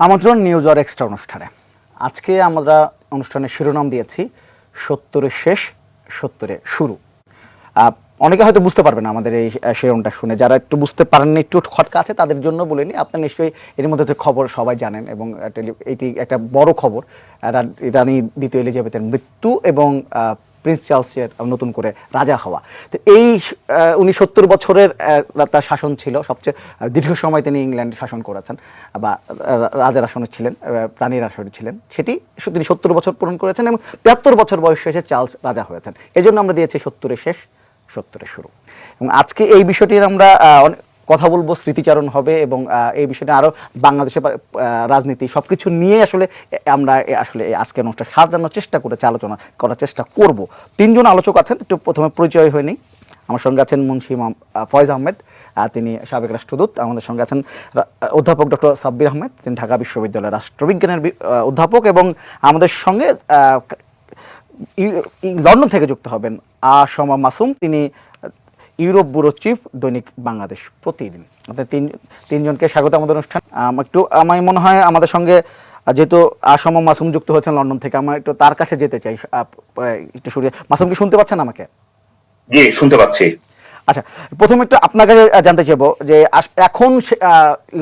আমন্ত্রণ নিউজ আর এক্সট্রা অনুষ্ঠানে। আজকে আমরা অনুষ্ঠানের শিরোনাম দিয়েছি ৭০-এর শেষ, ৭০-এ শুরু। অনেকে হয়তো বুঝতে পারবেন আমাদের এই শিরোনামটা শুনে, যারা একটু বুঝতে পারেননি, একটু খটকা আছে, তাদের জন্য বলিনি। আপনার নিশ্চয়ই এর মধ্যে যে খবর সবাই জানেন, এবং এটি একটা বড় খবর, রানী দ্বিতীয় এলিজাবেথের মৃত্যু এবং প্রিন্স চার্লসের নতুন করে রাজা হওয়া। তো এই উনি ৭০ বছরের তার শাসন ছিল, সবচেয়ে দীর্ঘ সময় তিনি ইংল্যান্ড শাসন করেছেন বা রাজার আসনে ছিলেন, রানীর আসনে ছিলেন। সেটি তিনি ৭০ বছর পূরণ করেছেন এবং ৭৩ বছর বয়সে এসে চার্লস রাজা হয়েছেন। এই জন্য আমরা দিয়েছি ৭০-এর শেষ, ৭০-এর শুরু। এবং আজকে এই বিষয়টি আমরা কথা বলবো, স্মৃতিচারণ হবে, এবং এই বিষয়টা আরও বাংলাদেশের রাজনীতি সব কিছু নিয়ে আসলে আমরা আসলে আজকে অনুষ্ঠান সাজানোর চেষ্টা করেছি, আলোচনা করার চেষ্টা করব। তিনজন আলোচক আছেন, একটু প্রথমে পরিচয় হয়নি। আমার সঙ্গে আছেন মুন্সি ফয়েজ আহমেদ, তিনি সাবেক রাষ্ট্রদূত। আমাদের সঙ্গে আছেন অধ্যাপক ডক্টর সাব্বির আহমেদ, তিনি ঢাকা বিশ্ববিদ্যালয়ের রাষ্ট্রবিজ্ঞানের অধ্যাপক, এবং আমাদের সঙ্গে লন্ডন থেকে যুক্ত হবেন আসমা মাসুম, তিনি ইউরোপ ব্যুরো চিফ, দৈনিক বাংলাদেশ প্রতিদিন। আপনাদের তিনজনকে স্বাগত আমাদের অনুষ্ঠান। একটু আমার মনে হয় আমাদের সঙ্গে যেহেতু আসমা মাসুম যুক্ত হয়েছেন লন্ডন থেকে, আমরা একটু তার কাছে যেতে চাই। একটু শুরু, মাসুম কি শুনতে পাচ্ছেন আমাকে? জি, শুনতে পাচ্ছি। আচ্ছা, প্রথমে একটু আপনার কাছে জানতে চাইবো যে এখন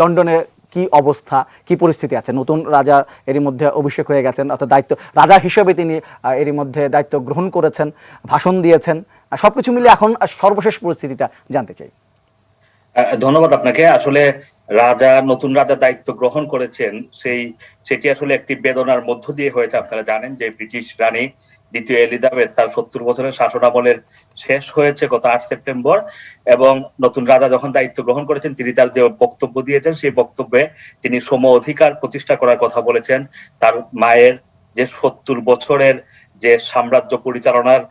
লন্ডনে কি অবস্থা, কি পরিস্থিতি আছে? নতুন রাজা এরই মধ্যে অভিষেক হয়ে গেছেন, অর্থাৎ দায়িত্ব রাজা হিসেবে তিনি এরই মধ্যে দায়িত্ব গ্রহণ করেছেন, ভাষণ দিয়েছেন। সবকিছু মিলে এখন সর্বশেষ পরিস্থিতিটা জানতে চাই। ধন্যবাদ আপনাকে। আসলে নতুন রাজা দায়িত্ব গ্রহণ করেছেন, সেটি আসলে একটি বেদনার মধ্য দিয়ে হয়েছে। আপনারা জানেন যে ব্রিটিশ রানী দ্বিতীয় এলিজাবেথ তার ৭০ বছরের শাসনামলের শেষ হয়েছে গত ৮ সেপ্টেম্বর, এবং নতুন রাজা যখন দায়িত্ব গ্রহণ করেছেন, তিনি তার যে বক্তব্য দিয়েছেন, সেই বক্তব্যে তিনি সম অধিকার প্রতিষ্ঠা করার কথা বলেছেন। তার মায়ের যে ৭০ বছরের যে সাম্রাজ্য পরিচালনার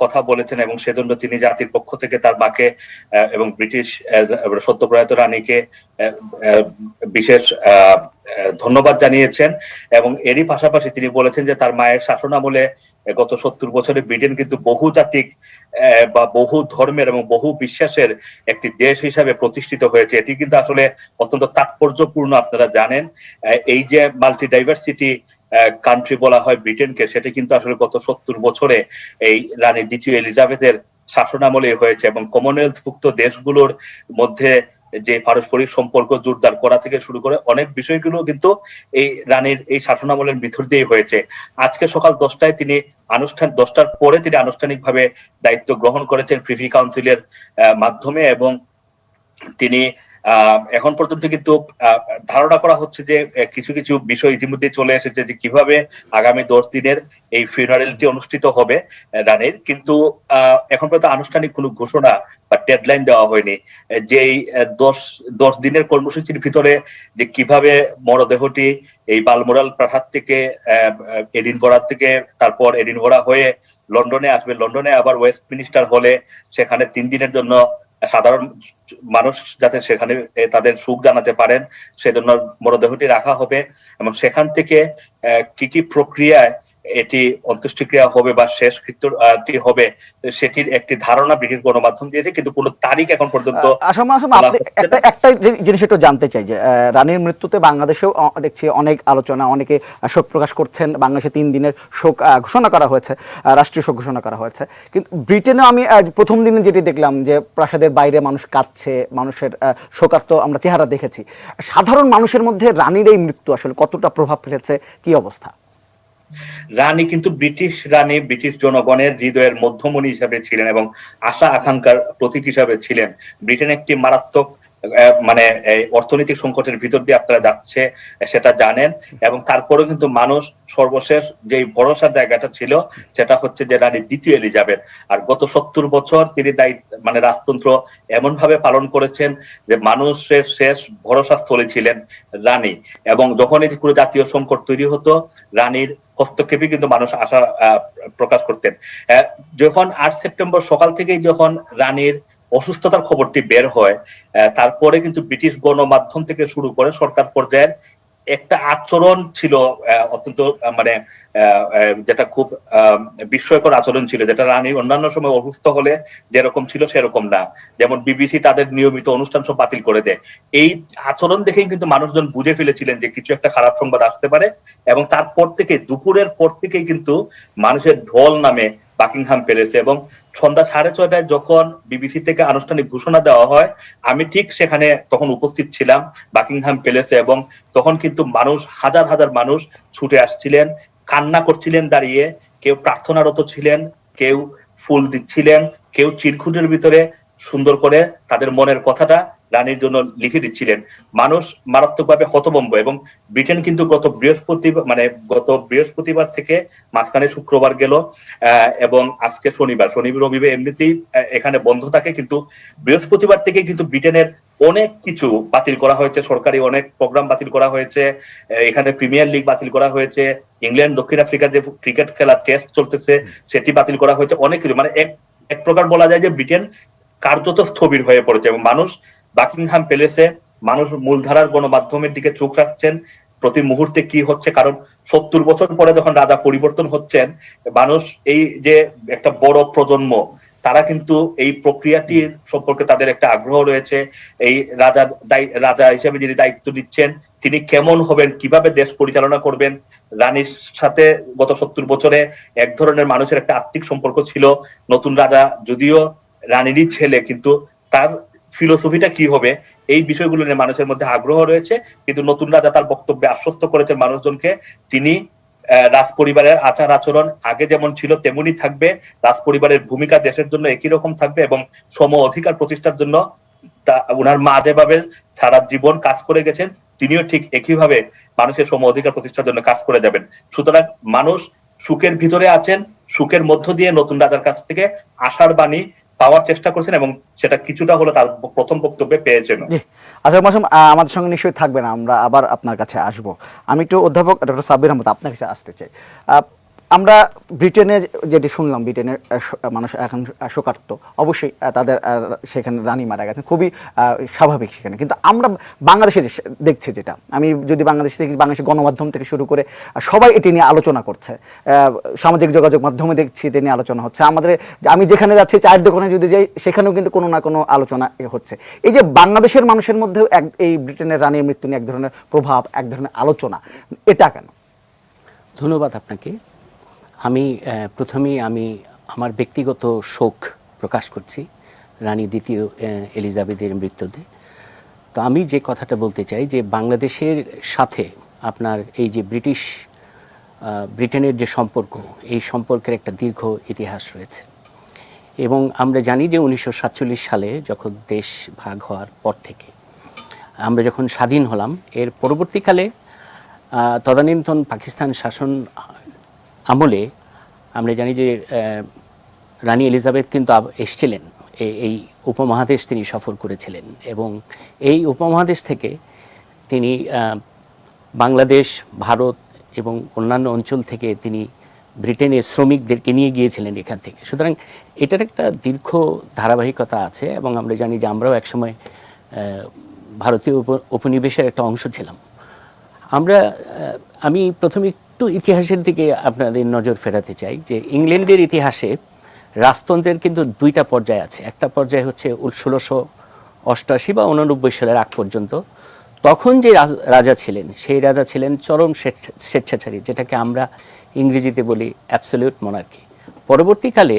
কথা বলেছেন, এবং সেজন্য তিনি জাতির পক্ষ থেকে তার মাকে এবং ব্রিটিশ সদ্যপ্রয়াত রানীকে বিশেষ ধন্যবাদ জানিয়েছেন। এবং এরই পাশাপাশি তিনি বলেছেন যে তার মায়ের শাসনামলে গত ৭০ বছরে ব্রিটেন কিন্তু বহুজাতিক বা বহু ধর্মের এবং বহু বিশ্বাসের একটি দেশ হিসাবে প্রতিষ্ঠিত হয়েছে। এটি কিন্তু আসলে অত্যন্ত তাৎপর্যপূর্ণ। আপনারা জানেন এই যে মাল্টি ডাইভার্সিটি কান্ট্রি বলা হয় ব্রিটেনকে, সেটা কিন্তু আসলে গত ৭০ বছরে এই রানী দ্বিতীয় এলিজাবেথের শাসনামলে হয়েছে। এবং কমনওয়েলথভুক্ত দেশগুলোর মধ্যে যে পারস্পরিক সম্পর্ক জোরদার করা থেকে শুরু করে অনেক বিষয়গুলো কিন্তু এই রানীর এই শাসনামলের ভিতর দিয়ে হয়েছে। আজকে সকাল 10টায় তিনি 10টার পরে তিনি আনুষ্ঠানিকভাবে দায়িত্ব গ্রহণ করেছেন প্রিভি কাউন্সিলের মাধ্যমে, এবং তিনি এখন পর্যন্ত কিন্তু ধারণা করা হচ্ছে যে কিছু কিছু বিষয় ইতিমধ্যে চলে এসেছে, যে কিভাবে আগামী 10 দিনের এই ফিউনারেলটি অনুষ্ঠিত হবে রানীর। কিন্তু এখন পর্যন্ত আনুষ্ঠানিক কোনো ঘোষণা বা ডেডলাইন দেওয়া হয়নি যে এই 10 দিনের কর্মসূচির ভিতরে যে কিভাবে মরদেহটি এই বালমোরাল প্রাসাদ থেকে এডিনবরা থেকে তারপর এডিনবরা হয়ে লন্ডনে আসবে, লন্ডনে আবার ওয়েস্টমিনিস্টার হলে সেখানে 3 দিনের জন্য সাধারণ মানুষ যাতে সেখানে তাদের সুখ জানাতে পারেন সেজন্য মরদেহটি রাখা হবে, এবং সেখান থেকে কি কি প্রক্রিয়ায় এটি অন্ত্যেষ্টিক্রিয়া হবে বা শেষকৃত্যটি হবে সেটির একটি ধারণা ব্রিটিশ গণমাধ্যম দিয়েছে, কিন্তু কোনো তারিখ এখন পর্যন্ত। একটা জিনিস একটু জানতে চাই যে রানীর মৃত্যুতে বাংলাদেশেও দেখছি অনেক আলোচনা, অনেকে শোক প্রকাশ করছেন। বাংলাদেশে 3 দিনের শোক ঘোষণা করা হয়েছে, রাষ্ট্রীয় শোক ঘোষণা করা হয়েছে। কিন্তু ব্রিটেনেও আমি প্রথম দিনে যেটি দেখলাম যে প্রাসাদের বাইরে মানুষ কাঁদছে, মানুষের শোকার্ত আমরা চেহারা দেখেছি। সাধারণ মানুষের মধ্যে রানীর এই মৃত্যু আসলে কতটা প্রভাব ফেলেছে, কি অবস্থা? রানী কিন্তু ব্রিটিশ জনগণের হৃদয়ের মধ্যমণি হিসাবে ছিলেন এবং আশা আকাঙ্ক্ষার প্রতীক হিসাবে ছিলেন। ব্রিটেন একটি মারাত্মক মানে অর্থনৈতিক সংকটের ভিতর দিয়ে আপনারা যাচ্ছে সেটা জানেন, এবং তারপরেও কিন্তু মানুষ সর্বশেষ যে ভরসার জায়গাটা ছিল সেটা হচ্ছে যে রানী দ্বিতীয় এলিজাবেথ। আর গত ৭০ বছর তিনি মানে রাজতন্ত্র এমন ভাবে পালন করেছেন যে মানুষের শেষ ভরসা স্থলে ছিলেন রানী, এবং যখনই কোনো জাতীয় সংকট তৈরি হতো রানীর হস্তক্ষেপে কিন্তু মানুষ আশা প্রকাশ করতেন। যখন ৮ সেপ্টেম্বর সকাল থেকেই যখন রানীর অসুস্থতার খবরটি বের হয়, তারপরে কিন্তু ব্রিটিশ গণমাধ্যম থেকে শুরু করে সরকার পর্যায়ের একটা আচরণ ছিল অত্যন্ত মানে যেটা খুব বিস্ময়কর আচরণ ছিল, যেটা রানী অন্যান্য সময় অসুস্থ হলে যেরকম ছিল সেরকম না। যেমন বিবিসি তাদের নিয়মিত অনুষ্ঠান সব বাতিল করে দেয়। এই আচরণ দেখেই কিন্তু মানুষজন বুঝে ফেলেছিলেন যে কিছু একটা খারাপ সংবাদ আসতে পারে, এবং তারপর থেকে দুপুরের পর থেকেই কিন্তু মানুষের ঢল নামে বাকিংহাম প্যালেসে। এবং সন্ধ্যা 6:30টায় যখন বিবিসি থেকে আনুষ্ঠানিক ঘোষণা দেওয়া হয়, আমি ঠিক সেখানে তখন উপস্থিত ছিলাম বাকিংহাম প্যালেসে, এবং তখন কিন্তু মানুষ, হাজার হাজার মানুষ ছুটে আসছিলেন, কান্না করছিলেন দাঁড়িয়ে, কেউ প্রার্থনারত ছিলেন, কেউ ফুল দিচ্ছিলেন, কেউ চিরকুটের ভিতরে সুন্দর করে তাদের মনের কথাটা রানীর জন্য লিখে দিচ্ছিলেন। মানুষ মারাত্মকভাবে হতভম্ব। এবং ব্রিটেন কিন্তু গত বৃহস্পতিবার থেকে মাঝখানে শুক্রবার গেল, এবং আজকে শনিবার রবিবার এমনিতেই এখানে বন্ধ থাকে, কিন্তু বৃহস্পতিবার থেকে কিন্তু ব্রিটেনের অনেক কিছু বাতিল করা হয়েছে, সরকারি অনেক প্রোগ্রাম বাতিল করা হয়েছে, এখানে প্রিমিয়ার লিগ বাতিল করা হয়েছে, ইংল্যান্ড দক্ষিণ আফ্রিকার যে ক্রিকেট খেলা টেস্ট চলতেছে সেটি বাতিল করা হয়েছে, অনেক কিছু। মানে এক প্রকার বলা যায় যে ব্রিটেন কার্যত স্থবির হয়ে পড়েছে, এবং মানুষ বাকিংহাম প্যালেসে, মানুষ মূলধারার গণমাধ্যমের দিকে চোখ রাখছেন প্রতি মুহূর্তে কি হচ্ছে। কারণ 70 বছর পরে যখন রাজা পরিবর্তন হচ্ছেন, মানুষ, এই যে একটা বড় প্রজন্ম, তারা কিন্তু এই প্রক্রিয়াটির সম্পর্কে তাদের একটা আগ্রহ রয়েছে। এই রাজা হিসেবে যিনি দায়িত্ব নিচ্ছেন তিনি কেমন হবেন, কিভাবে দেশ পরিচালনা করবেন। রানীর সাথে গত 70 বছরে এক ধরনের মানুষের একটা আত্মিক সম্পর্ক ছিল। নতুন রাজা যদিও রানীরই ছেলে, কিন্তু তার ফিলোসফিটা কি হবে, এই বিষয়গুলো নিয়ে মানুষের মধ্যে আগ্রহ রয়েছে। কিন্তু নতুন রাজা তার বক্তব্যে আশ্বস্ত করেছেন মানুষজনকে, তিনি রাজ পরিবারের আচার আচরণ আগে যেমন ছিল তেমনই থাকবে, রাজ পরিবারের ভূমিকা দেশের জন্য একই রকম থাকবে, এবং সম অধিকার প্রতিষ্ঠার জন্য উনার মা যেভাবে সারা জীবন কাজ করে গেছেন, তিনিও ঠিক একইভাবে মানুষের সম অধিকার প্রতিষ্ঠার জন্য কাজ করে যাবেন। সুতরাং মানুষ সুখের ভিতরে আছেন, সুখের মধ্য দিয়ে নতুন রাজার কাছ থেকে আশার বাণী পাওয়ার চেষ্টা করছেন, এবং সেটা কিছুটা হলো তার প্রথম বক্তব্যে পেয়েছেন। আচ্ছা মাসুম, আমাদের সঙ্গে নিশ্চয়ই থাকবেন, আমরা আবার আপনার কাছে আসব। আমি একটু অধ্যাপক ডক্টর সাব্বির আহমদ আপনার কাছে আসতে চাই। আমরা ব্রিটেনে যেটি শুনলাম, ব্রিটেনের মানুষ এখন শোকার্ত, অবশ্যই তাদের সেখানে রানী মারা গেছেন, খুবই স্বাভাবিক সেখানে। কিন্তু আমরা বাংলাদেশে দেখছি যেটা, আমি যদি বাংলাদেশ থেকে, বাংলাদেশের গণমাধ্যম থেকে শুরু করে সবাই এটি নিয়ে আলোচনা করছে, সামাজিক যোগাযোগ মাধ্যমে দেখছি এটি নিয়ে আলোচনা হচ্ছে। আমি যেখানে যাচ্ছি, চায়ের দোকানে যদি যাই, সেখানেও কিন্তু কোনো না কোনো আলোচনা হচ্ছে। এই যে বাংলাদেশের মানুষের মধ্যেও এই ব্রিটেনের রানীর মৃত্যু নিয়ে এক ধরনের প্রভাব, এক ধরনের আলোচনা, এটা কেন? ধন্যবাদ আপনাকে। প্রথমেই আমার ব্যক্তিগত শোক প্রকাশ করছি রানী দ্বিতীয় এলিজাবেথের মৃত্যুতে। তো আমি যে কথাটা বলতে চাই যে বাংলাদেশের সাথে আপনার এই যে ব্রিটেনের যে সম্পর্ক, এই সম্পর্কের একটা দীর্ঘ ইতিহাস রয়েছে। এবং আমরা জানি যে 1947 সালে যখন দেশ ভাগ হওয়ার পর থেকে আমরা যখন স্বাধীন হলাম, এর পরবর্তীকালে তদানীন্তন পাকিস্তান শাসন আমলে আমরা জানি যে রানী এলিজাবেথ কিন্তু এসেছিলেন, এই উপমহাদেশ তিনি সফর করেছিলেন, এবং এই উপমহাদেশ থেকে তিনি বাংলাদেশ, ভারত এবং অন্যান্য অঞ্চল থেকে তিনি ব্রিটেনের শ্রমিকদেরকে নিয়ে গিয়েছিলেন এখান থেকে। সুতরাং এটার একটা দীর্ঘ ধারাবাহিকতা আছে, এবং আমরা জানি যে আমরাও একসময় ভারতীয় উপনিবেশের একটা অংশ ছিলাম। আমি প্রথমে একটু ইতিহাসের দিকে আপনাদের নজর ফেরাতে চাই যে ইংল্যান্ডের ইতিহাসে রাজতন্ত্রের কিন্তু দুইটা পর্যায় আছে। একটা পর্যায় হচ্ছে 1688 বা 89 সালের আগ পর্যন্ত। তখন যে রাজা ছিলেন, সেই রাজা ছিলেন চরম স্বেচ্ছাচারী, যেটাকে আমরা ইংরেজিতে বলি অ্যাবসলিউট মনার্কি। পরবর্তীকালে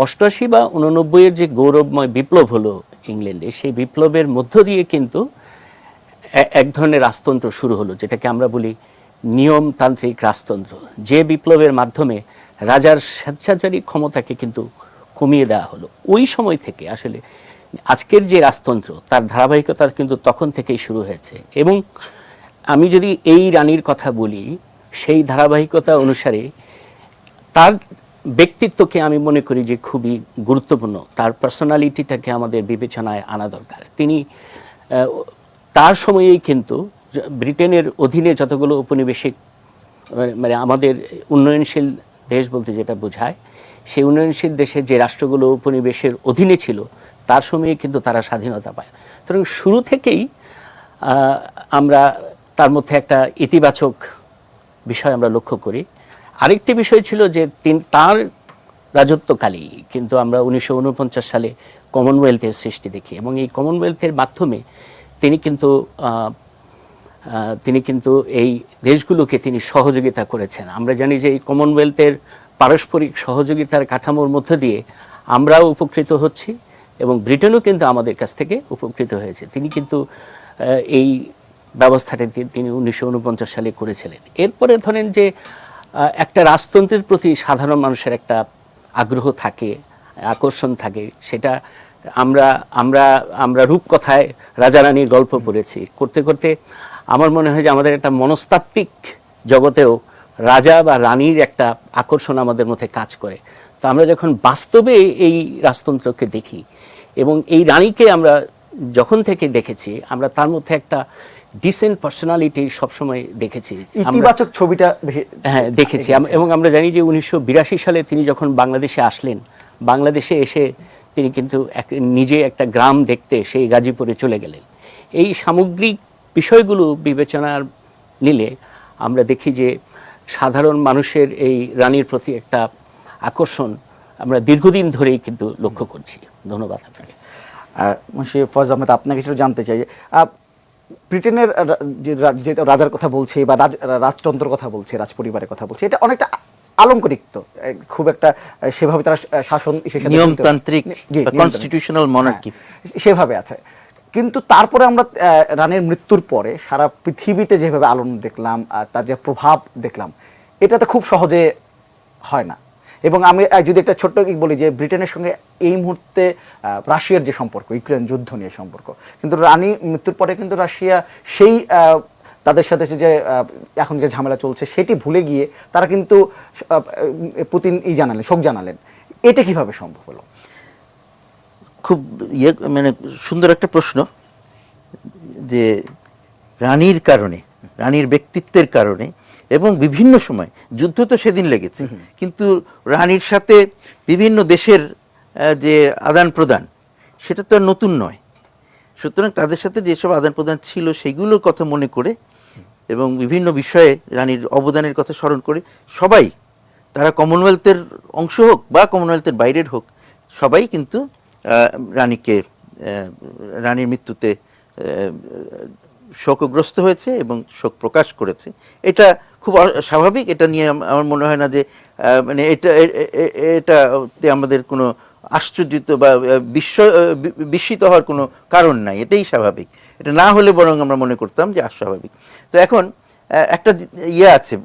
88 বা 89-এর যে গৌরবময় বিপ্লব হলো ইংল্যান্ডে, সেই বিপ্লবের মধ্য দিয়ে কিন্তু এক ধরনের রাজতন্ত্র শুরু হলো, যেটাকে আমরা বলি নিয়মতান্ত্রিক রাজতন্ত্র, যে বিপ্লবের মাধ্যমে রাজার স্বেচ্ছাচারী ক্ষমতাকে কিন্তু কমিয়ে দেওয়া হলো। ওই সময় থেকে আসলে আজকের যে রাজতন্ত্র, তার ধারাবাহিকতা কিন্তু তখন থেকেই শুরু হয়েছে। এবং আমি যদি এই রানীর কথা বলি, সেই ধারাবাহিকতা অনুসারে তার ব্যক্তিত্বকে আমি মনে করি যে খুবই গুরুত্বপূর্ণ, তার পার্সোনালিটিটাকে আমাদের বিবেচনায় আনা দরকার। তিনি তার সময়েই কিন্তু ব্রিটেনের অধীনে যতগুলো উপনিবেশিক, মানে আমাদের উন্নয়নশীল দেশ বলতে যেটা বোঝায়, সেই উন্নয়নশীল দেশের যে রাষ্ট্রগুলো উপনিবেশের অধীনে ছিল, তার সময়ে কিন্তু তারা স্বাধীনতা পায়। সুতরাং শুরু থেকেই আমরা তার মধ্যে একটা ইতিবাচক বিষয় আমরা লক্ষ্য করি। আরেকটি বিষয় ছিল যে তার রাজত্বকালেই কিন্তু আমরা 1949 সালে কমনওয়েলথের সৃষ্টি দেখি, এবং এই কমনওয়েলথের মাধ্যমে তিনি কিন্তু এই দেশগুলোকে তিনি সহযোগিতা করেছেন। আমরা জানি যে এই কমনওয়েলথের পারস্পরিক সহযোগিতার কাঠামোর মধ্য দিয়ে আমরাও উপকৃত হচ্ছি এবং ব্রিটেনও কিন্তু আমাদের কাছ থেকে উপকৃত হয়েছে। তিনি কিন্তু এই ব্যবস্থাটা তিনি 1949 সালে করেছিলেন। এরপরে ধরেন যে একটা রাজতন্ত্রের প্রতি সাধারণ মানুষের একটা আগ্রহ থাকে, আকর্ষণ থাকে, সেটা আমরা আমরা আমরা রূপকথায় রাজা রানীর গল্প পড়েছি, করতে করতে আমার মনে হয় যে আমাদের একটা মনস্তাত্ত্বিক জগতেও রাজা বা রানীর একটা আকর্ষণ আমাদের মধ্যে কাজ করে। তো আমরা যখন বাস্তবে এই রাজতন্ত্রকে দেখি এবং এই রানীকে আমরা যখন থেকে দেখেছি, আমরা তার মধ্যে একটা ডিসেন্ট পার্সোনালিটি সবসময় দেখেছি, ইতিবাচক ছবিটা হ্যাঁ দেখেছি। এবং আমরা জানি যে 1982 সালে তিনি যখন বাংলাদেশে আসলেন, বাংলাদেশে এসে তিনি কিন্তু নিজে একটা গ্রাম দেখতে সেই গাজীপুরে চলে গেলেন। এই সামগ্রিক বিষয়গুলো বিবেচনার নিলে আমরা দেখি যে সাধারণ মানুষের এই রানীর প্রতি একটা আকর্ষণ আমরা দীর্ঘদিন ধরেই কিন্তু লক্ষ্য করছি। ধন্যবাদ আপনাকে। মুন্সি ফয়েজ আহমেদ, আপনাকে কিছু জানতে চাই, ব্রিটেনের যে রাজার কথা বলছে বা রাজতন্ত্রের কথা বলছে, রাজপরিবারের কথা বলছে, এটা অনেকটা আলংকারিক, তো খুব একটা সেভাবে তারা শাসন নিয়মতান্ত্রিক কনস্টিটিউশনাল মনার্কি সেভাবে আছে। কিন্তু তারপরে আমরা রানীর মৃত্যুর পরে সারা পৃথিবীতে যেভাবে আলোড়ন দেখলাম, তার যে প্রভাব দেখলাম, এটাতে খুব সহজে হয় না। এবং আমি যদি একটা ছোট্ট বলি যে ব্রিটেনের সঙ্গে এই মুহূর্তে রাশিয়ার যে সম্পর্ক, ইউক্রেন যুদ্ধ নিয়ে সম্পর্ক, কিন্তু রানী মৃত্যুর পরে কিন্তু রাশিয়া সেই তাদের সাথে যে এখন যে ঝামেলা চলছে সেটি ভুলে গিয়ে তারা কিন্তু পুতিন শোক জানালেন। এটা কিভাবে সম্ভব হলো? খুব মানে সুন্দর একটা প্রশ্ন, যে রানীর কারণে, রানীর ব্যক্তিত্বের কারণে, এবং বিভিন্ন সময় যুদ্ধ তো সেদিন লেগেছে, কিন্তু রানীর সাথে বিভিন্ন দেশের যে আদান প্রদান সেটা তো আর নতুন নয়। সুতরাং তাদের সাথে যেসব আদান প্রদান ছিল সেইগুলোর কথা মনে করে এবং বিভিন্ন বিষয়ে রানীর অবদানের কথা স্মরণ করে সবাই, তারা কমনওয়েলথের অংশ হোক বা কমনওয়েলথের বাইরের হোক, সবাই কিন্তু রানীর মৃত্যুতে শোকগ্রস্ত হয়েছে এবং শোক প্রকাশ করেছে। এটা খুব স্বাভাবিক। এটা নিয়ে আমার মনে হয় না যে মানে এটাতে আমাদের কোনো আশ্চর্যিত বা বিস্মিত হওয়ার কোনো কারণ নাই, এটাই স্বাভাবিক। এটা না হলে বরং আমরা মনে করতাম যে অস্বাভাবিক। তো এখন একটা আছে,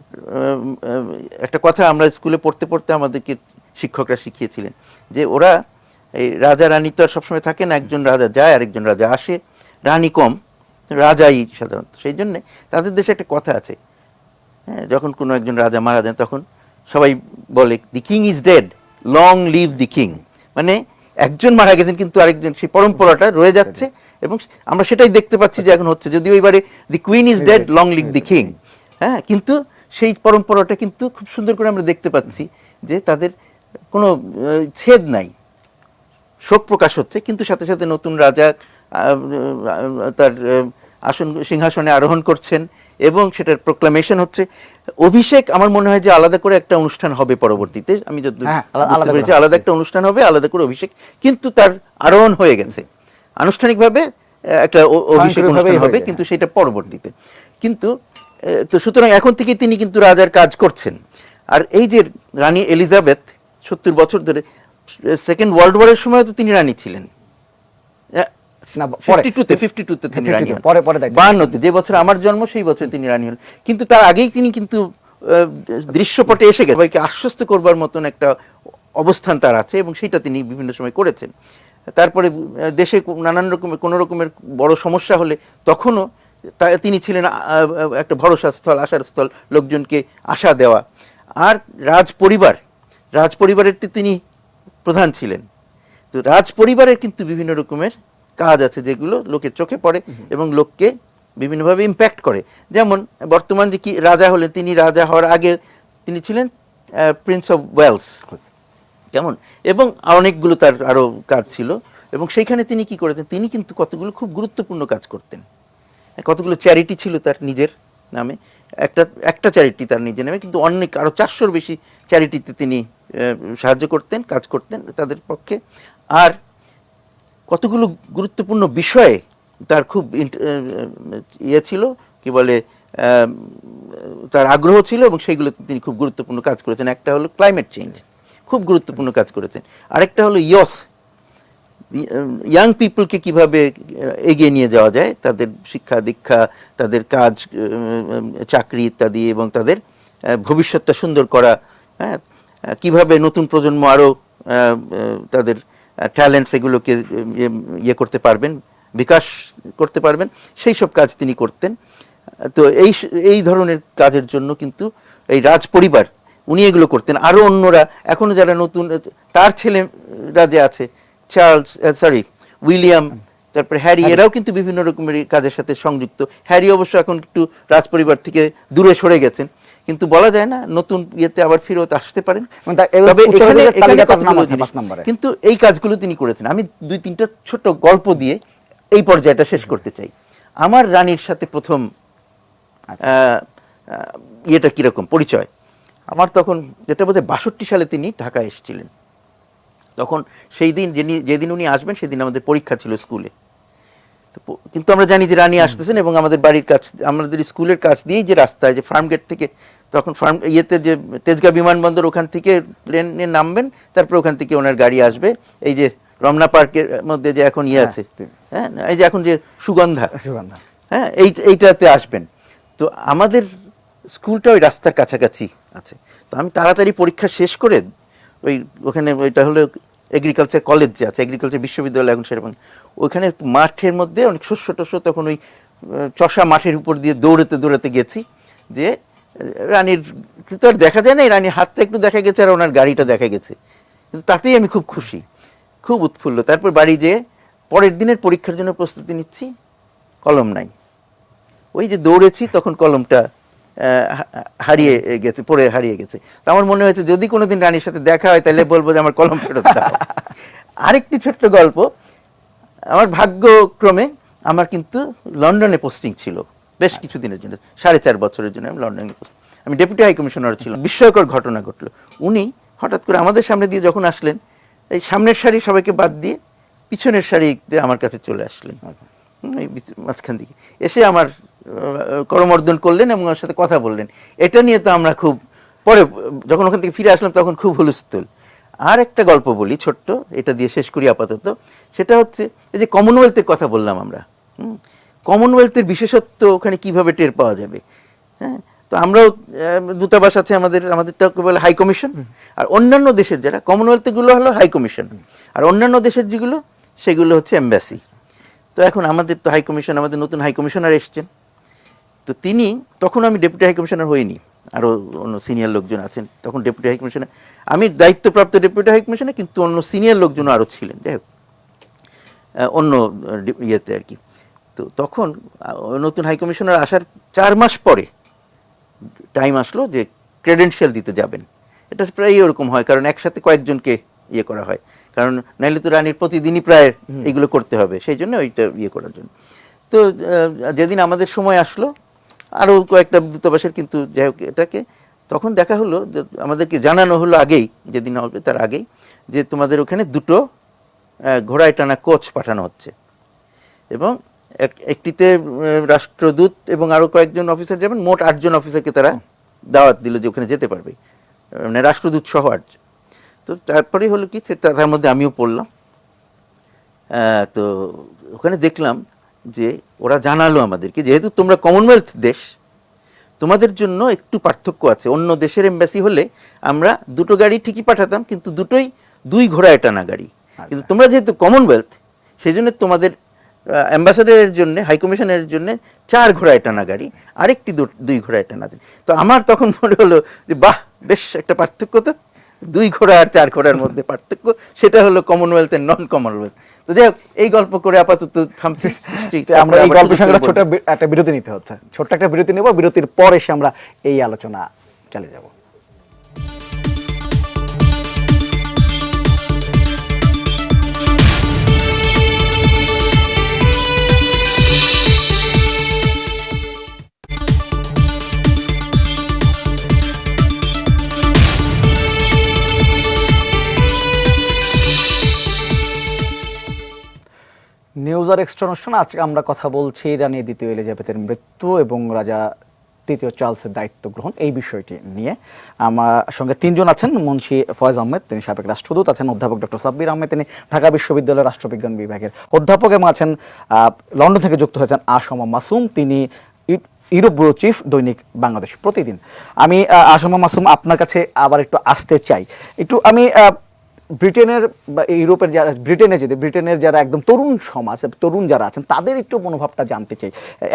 একটা কথা আমরা স্কুলে পড়তে পড়তে আমাদেরকে শিক্ষকরা শিখিয়েছিলেন, যে ওরা এই রাজা রানী তো আর সবসময় থাকে না, একজন রাজা যায় আরেকজন রাজা আসে, রানী কম, রাজাই সাধারণত। সেই জন্যে তাদের দেশে একটা কথা আছে, হ্যাঁ, যখন কোনো একজন রাজা মারা যান তখন সবাই বলে, the king is dead, long live the king. মানে একজন মারা গেছেন কিন্তু আরেকজন, সেই পরম্পরাটা রয়ে যাচ্ছে এবং আমরা সেটাই দেখতে পাচ্ছি যে এখন হচ্ছে। যদিও এবারে the queen is dead, long live the king, হ্যাঁ, কিন্তু সেই পরম্পরাটা কিন্তু খুব সুন্দর করে আমরা দেখতে পাচ্ছি যে তাদের কোনো ছেদ নাই, শোক প্রকাশ হচ্ছে, কিন্তু সাথে সাথে নতুন রাজা তার সিংহাসনে আরোহণ করছেন এবং সেটার প্রোক্লামেশন হচ্ছে। অভিষেক আমার মনে হয় যে আলাদা করে একটা অনুষ্ঠান হবে পরবর্তীতে, আমি যদি আলাদা একটা অনুষ্ঠান হবে, আলাদা করে অভিষেক, কিন্তু তার আরোহণ হয়ে গেছে, আনুষ্ঠানিকভাবে একটা অভিষেক অনুষ্ঠান হবে, কিন্তু সেটা পরবর্তীতে। কিন্তু তো সুতরাং এখন থেকে তিনি কিন্তু রাজার কাজ করছেন। আর এই যে রানী এলিজাবেথ 70 বছর ধরে, সেকেন্ড ওয়ার্ল্ড ওয়ারের সময় তো তিনি রানী ছিলেন, 52-তে তিনি রানী হন, 52-তে যে বছর আমার জন্ম সেই বছর তিনি রানী হন। কিন্তু তার আগেই তিনি কিন্তু দৃশ্যপটে এসে গেছেন, সবাইকে আশ্বস্ত করবার মতন একটা অবস্থান তার আছে এবং সেটা তিনি বিভিন্ন সময় করেছেন। তারপরে দেশে নানান রকমের কোনো রকমের বড় সমস্যা হলে তখনও তিনি ছিলেন একটা ভরসা স্থল, আশার স্থল, লোকজনকে আশা দেওয়া। আর রাজপরিবারের তিনি প্রধান ছিলেন। তো রাজপরিবারের কিন্তু বিভিন্ন রকমের কাজ আছে যেগুলো লোকের চোখে পড়ে এবং লোককে বিভিন্নভাবে ইম্প্যাক্ট করে। যেমন বর্তমান যে কি রাজা হলেন, তিনি রাজা হওয়ার আগে তিনি ছিলেন প্রিন্স অফ ওয়েলস, কেমন, এবং অনেকগুলো তার আরও কাজ ছিল। এবং সেইখানে তিনি কি করেছেন, তিনি কিন্তু কতগুলো খুব গুরুত্বপূর্ণ কাজ করতেন। কতগুলো চ্যারিটি ছিল তার নিজের নামে, একটা চ্যারিটি তার নিজের নামে, কিন্তু অনেক আরও 400-র বেশি চ্যারিটিতে তিনি সাহায্য করতেন, কাজ করতেন তাদের পক্ষে। আর কতগুলো গুরুত্বপূর্ণ বিষয়ে তার খুব ইয়ে ছিল, কি বলে, তার আগ্রহ ছিল, এবং সেইগুলোতে তিনি খুব গুরুত্বপূর্ণ কাজ করেছেন। একটা হলো ক্লাইমেট চেঞ্জ, খুব গুরুত্বপূর্ণ কাজ করেছেন। আরেকটা হলো ইয়াং পিপলকে কিভাবে এগিয়ে নিয়ে যাওয়া যায়, তাদের শিক্ষা দীক্ষা, তাদের কাজ, চাকরি ইত্যাদি, এবং তাদের ভবিষ্যৎটা সুন্দর করা, হ্যাঁ, কিভাবে নতুন প্রজন্ম আরও তাদের ট্যালেন্টস এগুলোকে ইয়ে করতে পারবেন, বিকাশ করতে পারবেন, সেই সব কাজ তিনি করতেন। তো এই ধরনের কাজের জন্য কিন্তু এই রাজ পরিবার উনি এগুলো করতেন। আরও অন্যরা এখনও যারা নতুন, তার ছেলেরা যে আছে, উইলিয়াম, তারপরে হ্যারি, এরাও কিন্তু বিভিন্ন রকমের কাজের সাথে সংযুক্ত। হ্যারি অবশ্য এখন একটু রাজ পরিবার থেকে দূরে সরে গেছেন, কিন্তু বলা যায় না, নতুন ইয়েতে আবার ফিরত আসতে পারেন। তবে কিন্তু এই কাজগুলো তিনি করেছেন। আমি 2-3টা ছোট গল্প দিয়ে এই পর্যায়টা শেষ করতে চাই। আমার রানীর সাথে প্রথম ইয়েটা কিরকম পরিচয়, আমার তখন, যেটা বোধহয় 62 সালে তিনি ঢাকা এসেছিলেন। তখন সেই দিন যেদিন উনি আসবেন সেদিন আমাদের পরীক্ষা ছিল স্কুলে। কিন্তু আমরা জানি যে রানী আসতেছেন, এবং আমাদের বাড়ির কাছ, আমাদের স্কুলের কাছ দিয়েই যে রাস্তায়, যে ফার্মগেট থেকে, তখন ইয়েতে যে তেজগাঁ বিমানবন্দর, ওখান থেকে প্লেনে নামবেন, তারপর ওখান থেকে ওনার গাড়ি আসবে। এই যে রমনা পার্কের মধ্যে যে এখন ইয়ে আছে, হ্যাঁ, এই যে এখন যে সুগন্ধা, হ্যাঁ, এইটাতে আসবেন। তো আমাদের স্কুলটা ওই রাস্তার কাছাকাছি আছে। তো আমি তাড়াতাড়ি পরীক্ষা শেষ করে ওখানে, ওইটা হলো এগ্রিকালচার কলেজ যে আছে, এগ্রিকালচার বিশ্ববিদ্যালয় এখন সেরকম, ওইখানে মাঠের মধ্যে অনেক শস্য টস্য, তখন ওই চষা মাঠের উপর দিয়ে দৌড়াতে দৌড়াতে গেছি, যে রানীর তো আর দেখা যায় না, রানীর হাতটা একটু দেখা গেছে আর ওনার গাড়িটা দেখা গেছে, কিন্তু তাতেই আমি খুব খুশি, খুব উৎফুল্ল। তারপর বাড়ি যেয়ে পরের দিনের পরীক্ষার জন্য প্রস্তুতি নিচ্ছি, কলম নাই। ওই যে দৌড়েছি তখন কলমটা হারিয়ে গেছে, পড়ে হারিয়ে গেছে। আমার মনে হয়েছে যদি কোনোদিন রানীর সাথে দেখা হয় তাহলে বলবো যে আমার কলম ফেরত দাও। আরেকটি ছোট্ট গল্প, আমার ভাগ্যক্রমে আমার কিন্তু লন্ডনে পোস্টিং ছিল বেশ কিছুদিনের জন্য, 4.5 বছরের জন্য আমি লন্ডনে, আমি ডেপুটি হাই কমিশনার ছিলাম। বিস্ময়কর ঘটনা ঘটলো, উনি হঠাৎ করে আমাদের সামনে দিয়ে যখন আসলেন, এই সামনের সারি সবাইকে বাদ দিয়ে পিছনের সারিতে আমার কাছে চলে আসলেন, এই মাঝখান দিকে এসে আমার করমর্দন করলেন এবং আমার সাথে কথা বললেন। এটা নিয়ে তো আমরা খুব পরে যখন ওখান থেকে ফিরে আসলাম তখন খুব হুলস্থুল। আর একটা গল্প বলি ছোট্ট, এটা দিয়ে শেষ করি আপাতত। সেটা হচ্ছে এই যে কমনওয়েলথের কথা বললাম আমরা, কমনওয়েলথের বিশেষত্ব ওখানে কিভাবে টের পাওয়া যাবে। হ্যাঁ, তো আমরাও দূতাবাস আছে আমাদেরটা বলে হাই কমিশন, আর অন্যান্য দেশের যারা কমনওয়েলথগুলো হলো হাই কমিশন, আর অন্যান্য দেশের যেগুলো সেগুলো হচ্ছে এম্বাসি। তো এখন আমাদের তো হাই কমিশন, আমাদের নতুন হাই কমিশনার এসছেন। তো তিনি, তখন আমি ডেপুটি হাই কমিশনার হইনি, আরও অন্য সিনিয়র লোকজন আছেন, তখন ডেপুটি হাই কমিশনার, আমি দায়িত্বপ্রাপ্ত ডেপুটি হাই কমিশনার, কিন্তু অন্য সিনিয়র লোকজন আরও ছিলেন, যাই হোক অন্য ইয়েতে আর কি। তো তখন নতুন হাই কমিশনার আসার 4 মাস পরে টাইম আসলো যে ক্রেডেনশিয়াল দিতে যাবেন। এটা প্রায় এরকম হয়, কারণ একসাথে কয়েকজনকে ইয়ে করা হয়, কারণ নাইলে তো রানীর প্রতিদিনই প্রায় এগুলো করতে হবে, সেই জন্য ওইটা ইয়ে করার জন্য। তো যেদিন আমাদের সময় আসলো, আরও কয়েকটা দূতাবাসের, কিন্তু যাই হোক এটাকে তখন দেখা হলো যে আমাদেরকে জানানো হলো আগেই, যেদিন হবে তার আগেই, যে তোমাদের ওখানে 2টো ঘোড়ায় টানা কোচ পাঠানো হচ্ছে, এবং একটিতে রাষ্ট্রদূত এবং আরও কয়েকজন অফিসার যাবেন, মোট 8 জন অফিসারকে তারা দাওয়াত দিল যে ওখানে যেতে পারবে, মানে রাষ্ট্রদূত সহ 8 জন। তো তারপরে হলো কি, তার মধ্যে আমিও পড়লাম। তো ওখানে দেখলাম যে ওরা জানালো আমাদেরকে, যেহেতু তোমরা কমনওয়েলথ দেশ, তোমাদের জন্য একটু পার্থক্য আছে। অন্য দেশের এমবাসি হলে আমরা 2টো গাড়ি ঠিকই পাঠাতাম, কিন্তু দুটোই 2 ঘোড়ায় টানা গাড়ি, কিন্তু তোমরা যেহেতু কমনওয়েলথ, সেই জন্য তোমাদের অ্যাম্বাসাডারের জন্য, হাই কমিশনের জন্য 4 ঘোড়ায় টানা গাড়ি, আরেকটি 2 ঘোড়ায় টানা। তো আমার তখন মনে হলো যে বাহ, বেশ একটা পার্থক্য তো, 2 ঘোড়া আর 4 ঘোড়ার মধ্যে পার্থক্য, সেটা হলো কমনওয়েলথ এর নন কমনওয়েলথ। তো যাই হোক, এই গল্প করে আপাতত থামছি। আমরা এই গল্পের সঙ্গে ছোট একটা বিরতি নিতে হচ্ছে, ছোট্ট একটা বিরতি নেব, বিরতির পর এসে আমরা এই আলোচনা চালিয়ে যাব। নিউজ আর এক্সট্রা অনুষ্ঠান। আজকে আমরা কথা বলছি রানী দ্বিতীয় এলিজাবেথের মৃত্যু এবং রাজা তৃতীয় চার্লসের দায়িত্ব গ্রহণ এই বিষয়টি নিয়ে। আমার সঙ্গে তিনজন আছেন। মুন্সি ফয়েজ আহমেদ, তিনি সাবেক রাষ্ট্রদূত, আছেন অধ্যাপক ডক্টর সাব্বির আহমেদ, তিনি ঢাকা বিশ্ববিদ্যালয়ের রাষ্ট্রবিজ্ঞান বিভাগের অধ্যাপক, এবং আছেন লন্ডন থেকে যুক্ত হয়েছেন আসমা মাসুম, তিনি ইউরোপ ব্যুরো চিফ, দৈনিক বাংলাদেশ প্রতিদিন। আমি আসমা মাসুম আপনার কাছে আবার একটু আসতে চাই। আমি ব্রিটেনের বা ইউরোপের যারা ব্রিটেনের যারা একদম তরুণ সমাজ, তরুণ যারা আছেন, তাদের একটু মনোভাবটা জানতে চাই।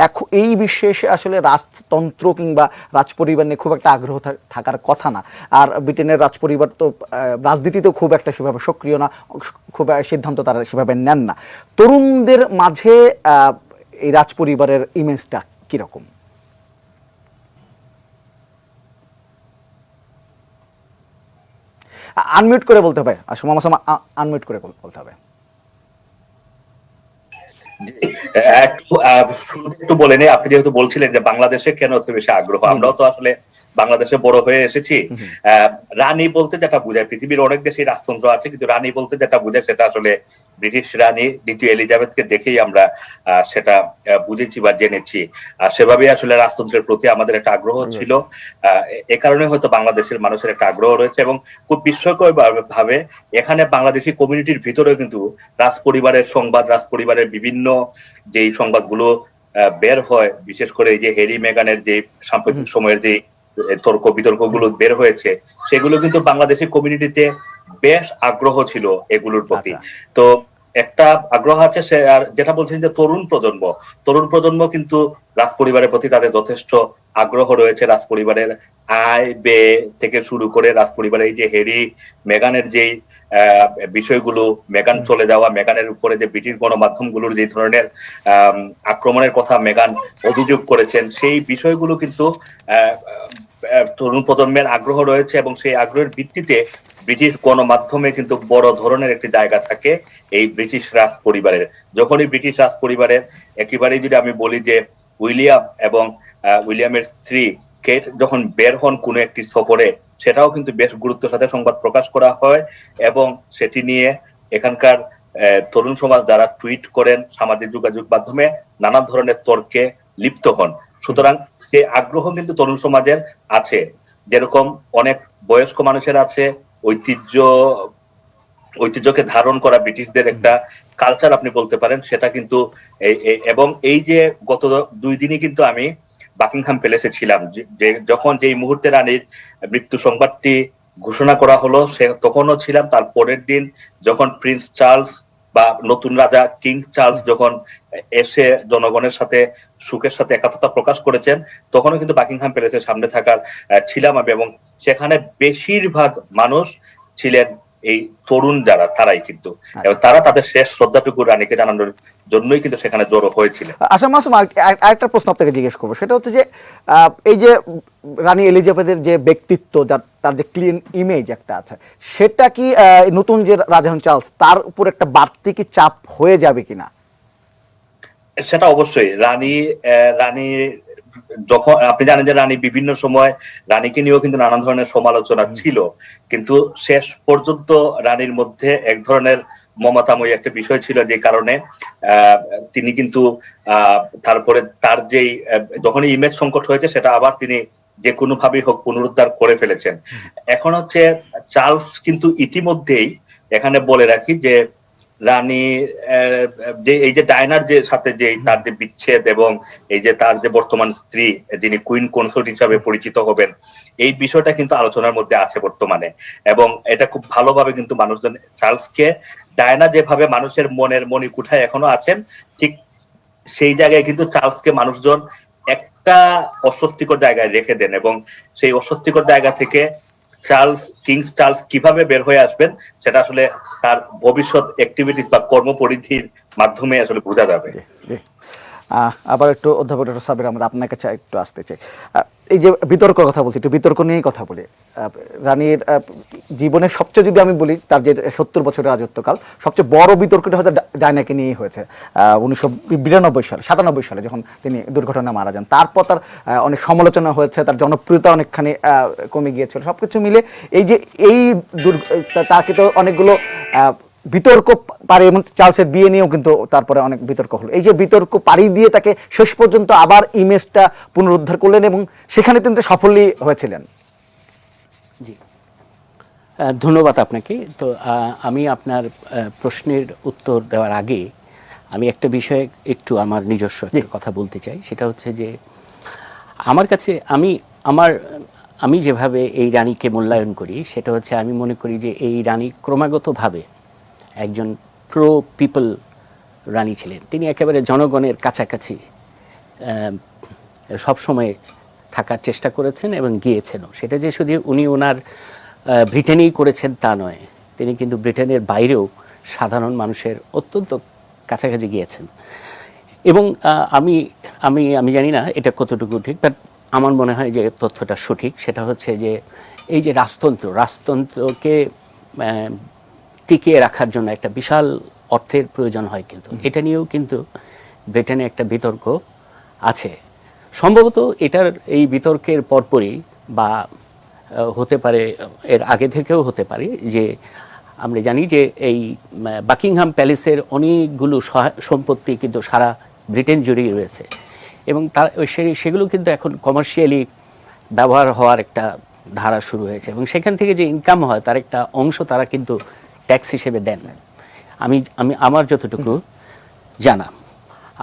এখন এই বিশেষে আসলে রাজতন্ত্র কিংবা রাজপরিবার নিয়ে খুব একটা আগ্রহ থাকার কথা না। আর ব্রিটেনের রাজপরিবার তো রাজনীতিতেও খুব একটা সেভাবে সক্রিয় না, খুব সিদ্ধান্ত তারা সেভাবে নেন না। তরুণদের মাঝে এই রাজপরিবারের ইমেজটা কীরকম? আনমিউট করে বলতে হবে, আনমিউট করে বলতে হবে। একটু বলে নেই, আপনি যেহেতু বলছিলেন যে বাংলাদেশে কেন এত বেশি আগ্রহ, আমরাও তো আসলে বাংলাদেশে বড় হয়ে এসেছি। রানী বলতে যেটা বোঝায়, পৃথিবীর অনেক দেশে রাজতন্ত্র আছে, কিন্তু রানী বলতে যেটা বোঝায় সেটা আসলে ব্রিটিশ রানী দ্বিতীয় এলিজাবেথকে দেখেই আমরা সেটা বুঝেছি বা জেনেছি। সেভাবেই আসলে রাজতন্ত্রের প্রতি আমাদের একটা আগ্রহ ছিল। এ কারণে হয়তো বাংলাদেশের মানুষের একটা আগ্রহ রয়েছে, এবং খুব বিস্ময়কর ভাবে এখানে বাংলাদেশি কমিউনিটির ভিতরেও কিন্তু রাজপরিবারের সংবাদ, রাজপরিবারের বিভিন্ন যেই সংবাদগুলো বের হয়, বিশেষ করে এই যে হ্যারি মেগানের যে সাম্প্রতিক সময়ের যে তর্ক বিতর্কগুলো বের হয়েছে, সেগুলো কিন্তু বাংলাদেশের কমিউনিটিতে বেশ আগ্রহ ছিল এগুলোর প্রতি। তো একটা আগ্রহ আছে, সে আর যেটা বলছেন যে তরুণ প্রজন্ম কিন্তু রাজপরিবারের প্রতি তাদের যথেষ্ট আগ্রহ রয়েছে। রাজপরিবারের আয় ব্যয় থেকে শুরু করে রাজপরিবারের এই যে হ্যারি মেগানের যেই বিষয়গুলো, মেগান চলে যাওয়া, মেগানের উপরে যে ব্রিটিশ গণমাধ্যমগুলোর যে ধরনের আক্রমণের কথা মেগান অভিযোগ করেছেন, সেই বিষয়গুলো কিন্তু তরুণ প্রজন্মের আগ্রহ রয়েছে, এবং সেই আগ্রহের ভিত্তিতে ব্রিটিশ গণমাধ্যমে কিন্তু বড় ধরনের একটি জায়গা থাকে এই ব্রিটিশ রাজ পরিবারের। যখনই ব্রিটিশ রাজ পরিবারের একেবারেই যদি আমি বলি যে উইলিয়াম এবং উইলিয়ামের স্ত্রী কেট যখন বের হন কোনো একটি সফরে, সেটাও কিন্তু বেশ গুরুত্বের সাথে সংবাদ প্রকাশ করা হয়, এবং সেটি নিয়ে এখানকার তরুণ সমাজ যারা টুইট করেন, সামাজিক যোগাযোগ মাধ্যমে নানা ধরনের তর্কে লিপ্ত হন। সুতরাং সেই আগ্রহ কিন্তু তরুণ সমাজের আছে, যেরকম অনেক বয়স্ক মানুষের আছে। ঐতিহ্যকে ধারণ করা ব্রিটিশদের একটা কালচার আপনি বলতে পারেন, সেটা কিন্তু এবং এই যে গত 2 দিনই কিন্তু আমি বাকিংহাম প্যালেসে ছিলাম, যে যখন যেই মুহূর্তে রানীর মৃত্যু সংবাদটি ঘোষণা করা হলো, সে তখনও ছিলাম। তার পরের দিন যখন প্রিন্স চার্লস বা নতুন রাজা কিং চার্লস যখন এসে জনগণের সাথে সুখের সাথে একাত্মতা প্রকাশ করেছেন, তখনও কিন্তু বাকিংহাম প্যালেসের সামনে ছিলাম আমি, এবং সেখানে বেশিরভাগ মানুষ ছিলেন এই তরুণ যারা, তারাই কিন্তু, এবং তারা তাদের শেষ শ্রদ্ধাটুকু রানীকে জানানোর জন্যই কিন্তু সেখানে জড়ো হয়েছিল। আচ্ছা মাসুম, আরেকটা প্রশ্ন আপনাকে জিজ্ঞেস করবো, সেটা হচ্ছে যে এই যে রানী এলিজাবেথের যে ব্যক্তিত্ব, তার যে ক্লিন ইমেজ একটা আছে, সেটা কি নতুন যে রাজা চার্লস, তার উপর একটা বাড়তি কি চাপ হয়ে যাবে কিনা? সেটা অবশ্যই। রানী যখন আপনি জানেন যে রানী বিভিন্ন সময় রানীকে নিয়েও কিন্তু নানান ধরনের সমালোচনা ছিল, কিন্তু শেষ পর্যন্ত রানীর মধ্যে এক ধরনের মমতাময়ী একটা বিষয় ছিল, যে কারণে তিনি কিন্তু তারপরে তার যেই যখনই ইমেজ সংকট হয়েছে, সেটা আবার তিনি যে কোনো ভাবেই হোক পুনরুদ্ধার করে ফেলেছেন। এখন হচ্ছে চার্লস কিন্তু ইতিমধ্যেই, এখানে বলে রাখি যে রানী যে এই যে ডায়নার যে সাথে যে তার যে বিচ্ছেদ, এবং এই যে তার যে বর্তমান স্ত্রী যিনি কুইন কনসোর্ট হিসাবে পরিচিত হবেন, এই বিষয়টা কিন্তু আলোচনার মধ্যে আছে বর্তমানে। এবং এটা খুব ভালোভাবে কিন্তু মানুষজন চার্লসকে, ডায়না যেভাবে মানুষের মনের মণিকুঠায় এখনো আছেন, ঠিক সেই জায়গায় কিন্তু চার্লসকে মানুষজন একটা অস্বস্তিকর জায়গায় রেখে দেন, এবং সেই অস্বস্তিকর জায়গা থেকে কিংস চার্লস কিভাবে বের হয়ে আসবেন, সেটা আসলে তার ভবিষ্যৎ অ্যাক্টিভিটিস বা কর্মপরিধির মাধ্যমে আসলে বোঝা যাবে। আবার একটু অধ্যাপক ডক্টর সাবির আহমেদ, আপনার কাছে একটু আসতে চাই। এই যে বিতর্কের কথা বলছি, একটু বিতর্ক নিয়েই কথা বলি। রানীর জীবনের সবচেয়ে, যদি আমি বলি, তার যে 70 বছরের রাজত্বকাল, সবচেয়ে বড় বিতর্কটা হয়তো ডায়নাকে নিয়েই হয়েছে 1992 সালে, 97 সালে যখন তিনি দুর্ঘটনায় মারা যান। তারপর তার অনেক সমালোচনা হয়েছে, তার জনপ্রিয়তা অনেকখানি কমে গিয়েছিল। সবকিছু মিলে এই যে তাকে তো অনেকগুলো বিতর্ক পারে, এবং চার্লসের বিয়ে নিয়েও কিন্তু তারপরে অনেক বিতর্ক হলো। এই যে বিতর্ক পাড়ি দিয়ে তাকে শেষ পর্যন্ত আবার ইমেজটা পুনরুদ্ধার করলেন এবং সেখানে কিন্তু সাফল্যই হয়েছিলেন। জি, ধন্যবাদ আপনাকে। তো আমি আপনার প্রশ্নের উত্তর দেওয়ার আগে আমি একটা বিষয়ে একটু আমার নিজস্ব একটা কথা বলতে চাই। সেটা হচ্ছে যে আমার কাছে আমি যেভাবে এই রানীকে মূল্যায়ন করি সেটা হচ্ছে আমি মনে করি যে এই রানী ক্রমাগতভাবে একজন প্রো পিপল রানী ছিলেন। তিনি একেবারে জনগণের কাছাকাছি সবসময় থাকার চেষ্টা করেছেন এবং গিয়েছেনও। সেটা যে শুধু উনি ওনার ব্রিটেনেই করেছেন তা নয়, তিনি কিন্তু ব্রিটেনের বাইরেও সাধারণ মানুষের অত্যন্ত কাছাকাছি গিয়েছেন। এবং আমি আমি আমি জানি না এটা কতটুকু ঠিক, বাট আমার মনে হয় যে তথ্যটা সঠিক। সেটা হচ্ছে যে এই যে রাজতন্ত্রকে টিকিয়ে রাখার জন্য একটা বিশাল অর্থের প্রয়োজন হয়, কিন্তু এটা নিয়েও কিন্তু ব্রিটেনে একটা বিতর্ক আছে। সম্ভবত এটার এই বিতর্কের পরপরই বা হতে পারে এর আগে থেকেও হতে পারে যে আমরা জানি যে এই বাকিংহাম প্যালেসের অনেকগুলো সম্পত্তি কিন্তু সারা ব্রিটেন জুড়েই রয়েছে এবং তার সেগুলো কিন্তু এখন কমার্শিয়ালি ব্যবহার হওয়ার একটা ধারা শুরু হয়েছে এবং সেখান থেকে যে ইনকাম হয় তার একটা অংশ তারা কিন্তু ট্যাক্স হিসেবে দেন। আমার যতটুকু জানা।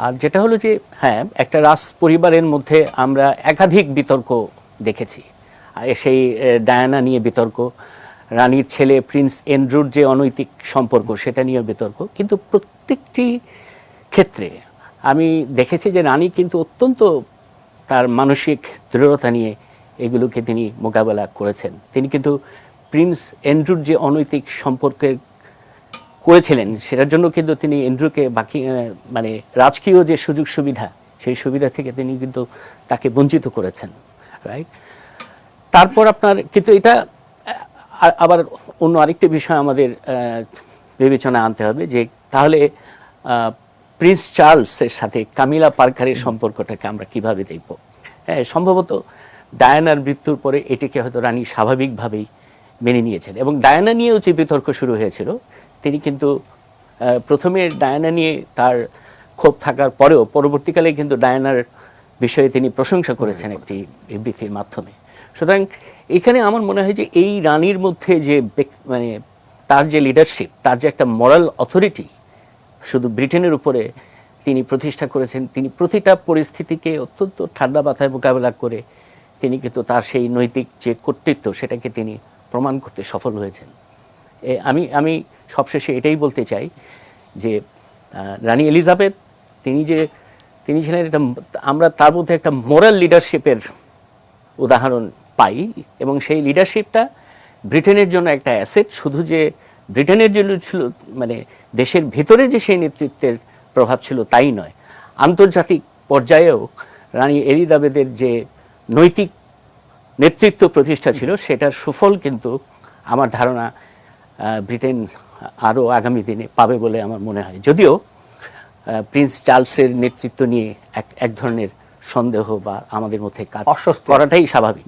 আর যেটা হলো যে হ্যাঁ, একটা রাজ পরিবারের মধ্যে আমরা একাধিক বিতর্ক দেখেছি। সেই ডায়ানা নিয়ে বিতর্ক, রানীর ছেলে প্রিন্স এন্ড্রুর যে অনৈতিক সম্পর্ক সেটা নিয়ে বিতর্ক, কিন্তু প্রত্যেকটি ক্ষেত্রে আমি দেখেছি যে রানী কিন্তু অত্যন্ত তার মানসিক দৃঢ়তা নিয়ে এগুলোকে তিনি মোকাবেলা করেছেন। তিনি কিন্তু প্রিন্স এন্ড্রুর যে অনৈতিক সম্পর্কের করেছিলেন সেটার জন্য কিন্তু তিনি এন্ড্রুকে বাকি মানে রাজকীয় যে সুযোগ সুবিধা সেই সুবিধা থেকে তিনি কিন্তু তাকে বঞ্চিত করেছেন, রাইট? তারপর আপনার কিন্তু এটা আবার অন্য আরেকটি বিষয় আমাদের বিবেচনায় আনতে হবে যে তাহলে প্রিন্স চার্লসের সাথে কামিলা পার্কারের সম্পর্কটাকে আমরা কিভাবে দেখব। হ্যাঁ, সম্ভবত ডায়ানার মৃত্যুর পরে এটিকে হয়তো রানী স্বাভাবিকভাবেই মেনে নিয়েছেন এবং ডায়ানা নিয়েও যে বিতর্ক শুরু হয়েছিল তিনি কিন্তু প্রথমে ডায়ানা নিয়ে তার ক্ষোভ থাকার পরেও পরবর্তীকালে কিন্তু ডায়ানার বিষয়ে তিনি প্রশংসা করেছেন একটি বিবৃতির মাধ্যমে। সুতরাং এখানে আমার মনে হয় যে এই রানীর মধ্যে যে মানে তার যে লিডারশিপ, তার যে একটা মরাল অথরিটি শুধু ব্রিটেনের উপরে তিনি প্রতিষ্ঠা করেছেন, তিনি প্রতিটা পরিস্থিতিকে অত্যন্ত ঠান্ডা মাথায় মোকাবেলা করে তিনি কিন্তু তার সেই নৈতিক যে কর্তৃত্ব সেটাকে তিনি প্রমাণ করতে সফল হয়েছেন। আমি সবশেষে এটাই বলতে চাই যে রানী এলিজাবেথ তিনি ছিলেন একটা, আমরা তার মধ্যে একটা মোরাল লিডারশিপের উদাহরণ পাই এবং সেই লিডারশিপটা ব্রিটেনের জন্য একটা অ্যাসেট। শুধু যে ব্রিটেনের জন্য ছিল মানে দেশের ভেতরে যে সেই নেতৃত্বের প্রভাব ছিল তাই নয়, আন্তর্জাতিক পর্যায়েও রানী এলিজাবেথের যে নৈতিক নেতৃত্ব প্রতিষ্ঠা ছিল সেটার সুফল কিন্তু আমার ধারণা ব্রিটেন আরও আগামী দিনে পাবে বলে আমার মনে হয়। যদিও প্রিন্স চার্লসের নেতৃত্ব নিয়ে এক ধরনের সন্দেহ বা আমাদের মধ্যে কাজ করাটাই স্বাভাবিক।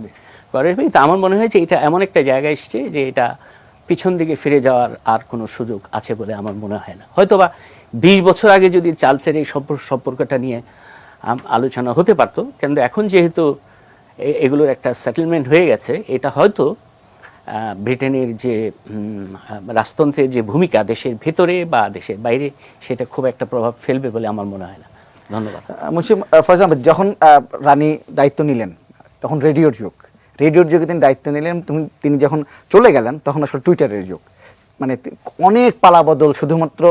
তা আমার মনে হয় যে এটা এমন একটা জায়গায় এসছে যে এটা পিছন দিকে ফিরে যাওয়ার আর কোনো সুযোগ আছে বলে আমার মনে হয় না। হয়তোবা 20 বছর আগে যদি চার্লসের এই সম্পর্কটা নিয়ে আলোচনা হতে পারতো, কিন্তু এখন যেহেতু এগুলোর একটা সেটেলমেন্ট হয়ে গেছে, এটা হয়তো ব্রিটেনের যে রাজতন্ত্রের যে ভূমিকা দেশের ভেতরে বা দেশের বাইরে সেটা খুব একটা প্রভাব ফেলবে বলে আমার মনে হয় না। ধন্যবাদ। মুন্সি ফয়জ আহমেদ, যখন রানী দায়িত্ব নিলেন তখন রেডিওর যুগে তিনি দায়িত্ব নিলেন, তিনি যখন চলে গেলেন তখন আসলে টুইটারের যুগ। মানে অনেক পালাবদল, শুধুমাত্র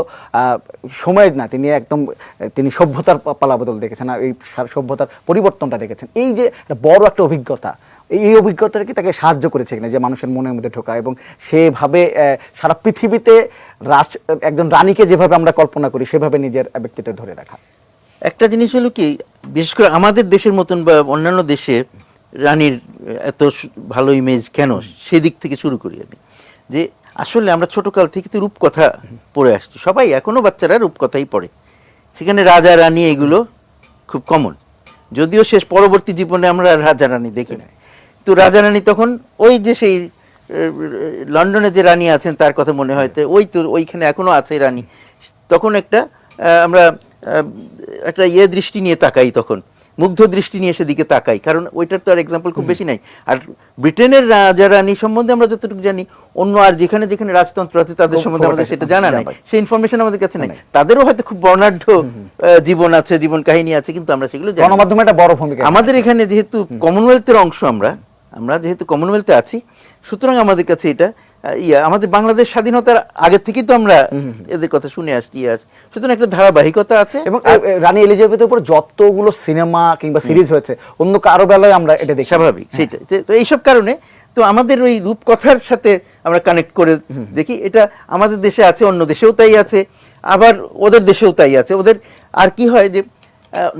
সময় না, তিনি সভ্যতার পালাবদল দেখেছেন আর এই সভ্যতার পরিবর্তনটা দেখেছেন। এই যে বড় একটা অভিজ্ঞতা, এই অভিজ্ঞতাটা কি তাকে সাহায্য করেছে কিনা যে মানুষের মনের মধ্যে ঢোকা এবং সেভাবে সারা পৃথিবীতে একজন রানীকে যেভাবে আমরা কল্পনা করি সেভাবে নিজের ব্যক্তিত্ব ধরে রাখা? একটা জিনিস হলো কি, বিশেষ করে আমাদের দেশের মতন বা অন্যান্য দেশে রানীর এত ভালো ইমেজ কেন, সেদিক থেকে শুরু করি আমি। যে আসলে আমরা ছোটকাল থেকে তো রূপকথা পড়ে আসছি, সবাই এখনো বাচ্চারা রূপকথাই পড়ে, সেখানে রাজা রানী এগুলো খুব কমন। যদিও শেষ পরবর্তী জীবনে আমরা রাজা রানী দেখি না, তো রাজা রানী তখন ওই যে সেই লন্ডনে যে রানী আছেন তার কথা মনে হয়, তো ওই তো ওইখানে এখনো আছে রানী, তখন একটা আমরা একটা দৃষ্টি নিয়ে তাকাই, তখন মুগ্ধ দৃষ্টি নিয়ে সেদিকে তাকাই, কারণ ওইটার তো আর এক্সাম্পল খুব বেশি নাই। আর ব্রিটেনের রাজা রানী সম্বন্ধে আমরা যতটুকু জানি, অন্য আর যেখানে যেখানে রাজতন্ত্র আছে তাদের সম্বন্ধে আমাদের সেটা জানা নাই, সেই ইনফরমেশন আমাদের কাছে নাই। তাদেরও হয়তো খুব বর্ণাঢ্য জীবন আছে, জীবন কাহিনী আছে, কিন্তু আমরা সেগুলো জানি না। গণমাধ্যমে একটা বড় ভূমিকা। আমাদের এখানে যেহেতু কমনওয়েলথের অংশ, আমরা যেহেতু কমনওয়েলথে আছি, সুতরাং আমাদের কাছে এটা আমাদের বাংলাদেশ স্বাধীনতার আগে থেকেই তো আমরা এদের কথা শুনে আসছি, সুতরাং একটা ধারাবাহিকতা আছে। এবং রানী এলিজাবেথের উপর যতগুলো সিনেমা কিংবা সিরিজ হয়েছে, অন্য কারো বেলায় আমরা এটা দেখি, স্বাভাবিক সেটা। তো এইসব কারণে তো আমাদের ওই রূপকথার সাথে আমরা কানেক্ট করে দেখি, এটা আমাদের দেশে আছে, অন্য দেশেও তাই আছে, আবার ওদের দেশেও তাই আছে। ওদের আর কি হয় যে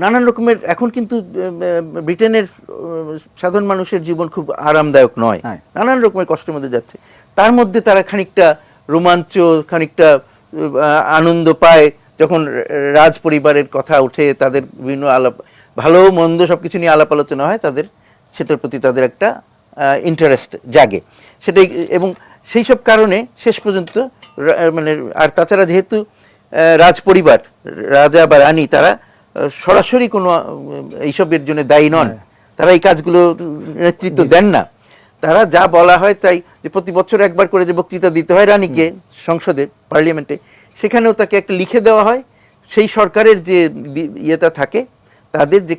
নানান রকমের, এখন কিন্তু ব্রিটেনের সাধারণ মানুষের জীবন খুব আরামদায়ক নয়, নানান রকমের কষ্টের মধ্যে যাচ্ছে। তার মধ্যে তারা খানিকটা রোমাঞ্চ, খানিকটা আনন্দ পায় যখন রাজ পরিবারের কথা উঠে, তাদের বিভিন্ন আলাপ, ভালো মন্দ সবকিছু নিয়ে আলাপ আলোচনা হয়, তাদের সেটার প্রতি তাদের একটা ইন্টারেস্ট জাগে সেটাই। এবং সেই সব কারণে শেষ পর্যন্ত মানে, আর তাছাড়া যেহেতু রাজ পরিবার, রাজা বা রানী, তারা সরাসরি কোনো এইসবের জন্য দায়ী নন, তারা এই কাজগুলো নেতৃত্ব দেন না, তারা যা বলা হয় তাই। যে প্রতি বছর একবার করে যে বক্তৃতা দিতে হয় রানীকে সংসদে, পার্লামেন্টে, সেখানেও তাকে একটা লিখে দেওয়া হয়, সেই সরকারের যে ইয়েটা থাকে, তাদের যে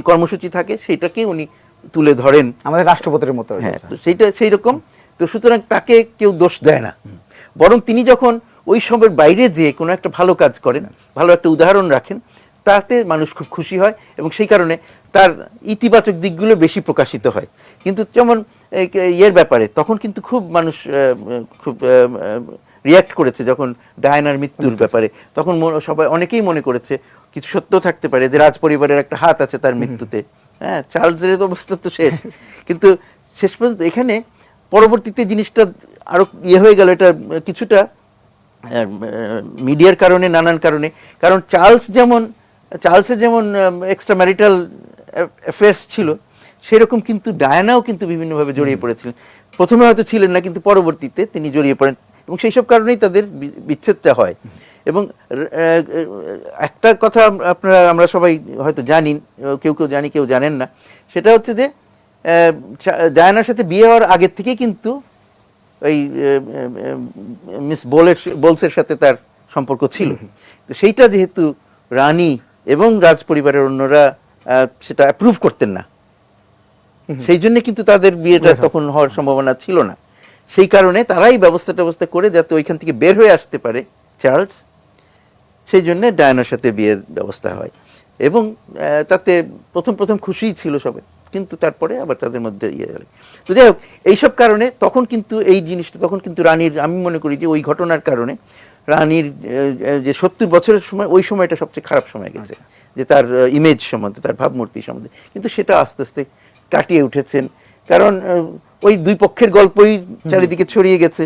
কর্মসূচি থাকে, সেইটাকে উনি তুলে ধরেন, আমাদের রাষ্ট্রপতির মতো। হ্যাঁ, তো সেইটা সেই রকম। তো সুতরাং তাকে কেউ দোষ দেয় না, বরং তিনি যখন ওই সবের বাইরে যে কোনো একটা ভালো কাজ করেন, ভালো একটা উদাহরণ রাখেন, তাতে মানুষ খুব খুশি হয়, এবং সেই কারণে তার ইতিবাচক দিকগুলো বেশি প্রকাশিত হয়। কিন্তু যেমন ইয়ের ব্যাপারে তখন কিন্তু খুব মানুষ খুব রিয়াক্ট করেছে, যখন ডায়ানার মৃত্যুর ব্যাপারে, তখন সবাই অনেকেই মনে করেছে কিছু সত্য থাকতে পারে যে রাজ পরিবারের একটা হাত আছে তার মৃত্যুতে। হ্যাঁ, চার্লসের অবস্থা তো শেষ, কিন্তু শেষ পর্যন্ত এখানে পরবর্তীতে জিনিসটা আরো হয়ে গেল, এটা কিছুটা মিডিয়ার কারণে, নানান কারণে। কারণ চার্লসের যেমন এক্সট্রা ম্যারিটাল অ্যাফেয়ার্স ছিল, সেরকম কিন্তু ডায়ানাও কিন্তু বিভিন্নভাবে জড়িয়ে পড়েছিলেন। প্রথমে হয়তো ছিলেন না, কিন্তু পরবর্তীতে তিনি জড়িয়ে পড়েন, এবং সেই সব কারণেই তাদের বিচ্ছেদটা হয়। এবং একটা কথা আমরা সবাই হয়তো জানি, কেউ কেউ জানি, কেউ জানেন না, সেটা হচ্ছে যে ডায়ানার সাথে বিয়ে হওয়ার আগের থেকেই কিন্তু ওই মিস বোলসের সাথে তার সম্পর্ক ছিল। তো সেইটা যেহেতু রানী এবং রাজ পরিবারের অন্যরা সেটা অ্যাপ্রুভ করতেন না, সেই জন্য কিন্তু তাদের বিয়েটা তখন হওয়ার সম্ভাবনা ছিল না। সেই কারণে তারাই ব্যবস্থা করে যাতে ওইখান থেকে বের হয়ে আসতে পারে চার্লস, সেই জন্য ডায়ানার সাথে বিয়ের ব্যবস্থা হয়। এবং তাতে প্রথম খুশিই ছিল সবাই, কিন্তু তারপরে আবার তাদের মধ্যে তো যাই হোক, এইসব কারণে তখন কিন্তু এই জিনিসটা, তখন কিন্তু রানীর, আমি মনে করি যে ওই ঘটনার কারণে রানীর যে 70 বছরের সময়, ওই সময়টা সবচেয়ে খারাপ সময় গেছে, যে তার ইমেজ সম্বন্ধে, তার ভাবমূর্তি সম্বন্ধে। কিন্তু সেটা আস্তে আস্তে কাটিয়ে উঠেছেন, কারণ ওই দুই পক্ষের গল্পই চারিদিকে ছড়িয়ে গেছে।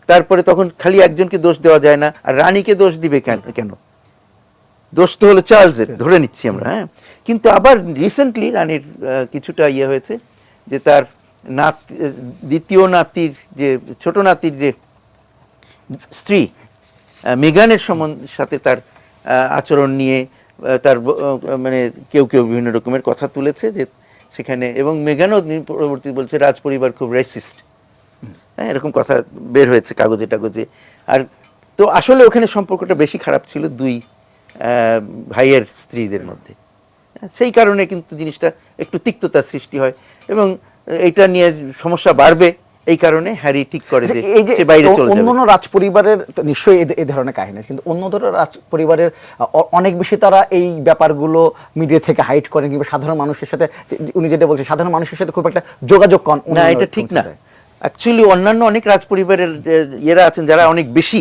তারপরে তখন খালি একজনকে দোষ দেওয়া যায় না, আর রানীকে দোষ দিবে কেন? দোষ তো হলো চার্লসের, ধরে নিচ্ছি আমরা। হ্যাঁ, কিন্তু আবার রিসেন্টলি রানীর কিছুটা হয়েছে যে তার দ্বিতীয় নাতির যে ছোট নাতির যে স্ত্রী মেগানের সাথে তার আচরণ নিয়ে তার মানে কেউ বিভিন্ন রকমের কথা তুলেছে যে সেখানে, এবং মেগানও পরবর্তী বলছে রাজ পরিবার খুব রেসিস্ট, হ্যাঁ, এরকম কথা বের হয়েছে কাগজে টাগজে। আর তো আসলে ওখানে সম্পর্কটা বেশি খারাপ ছিল দুই ভাইয়ের স্ত্রীদের মধ্যে, সেই কারণে কিন্তু জিনিসটা একটু তিক্ততার সৃষ্টি হয়, এবং এইটা নিয়ে সমস্যা বাড়বে। এই কারণে হ্যারি ঠিক করে যে সে বাইরে চলে যাবে। অন্য রাজ পরিবারের নিশ্চয়ই এই ধরনের কাহিনী, কিন্তু অন্য ধরনের রাজ পরিবারের অনেক বেশি তারা এই ব্যাপারগুলো মিডিয়া থেকে হাইড করেন, কিংবা সাধারণ মানুষের সাথে, উনি যেটা বলছেন, সাধারণ মানুষের সাথে খুব একটা যোগাযোগ করেন না, এটা ঠিক না। অ্যাকচুয়ালি অন্যান্য অনেক রাজ পরিবারের ইয়েরা আছেন যারা অনেক বেশি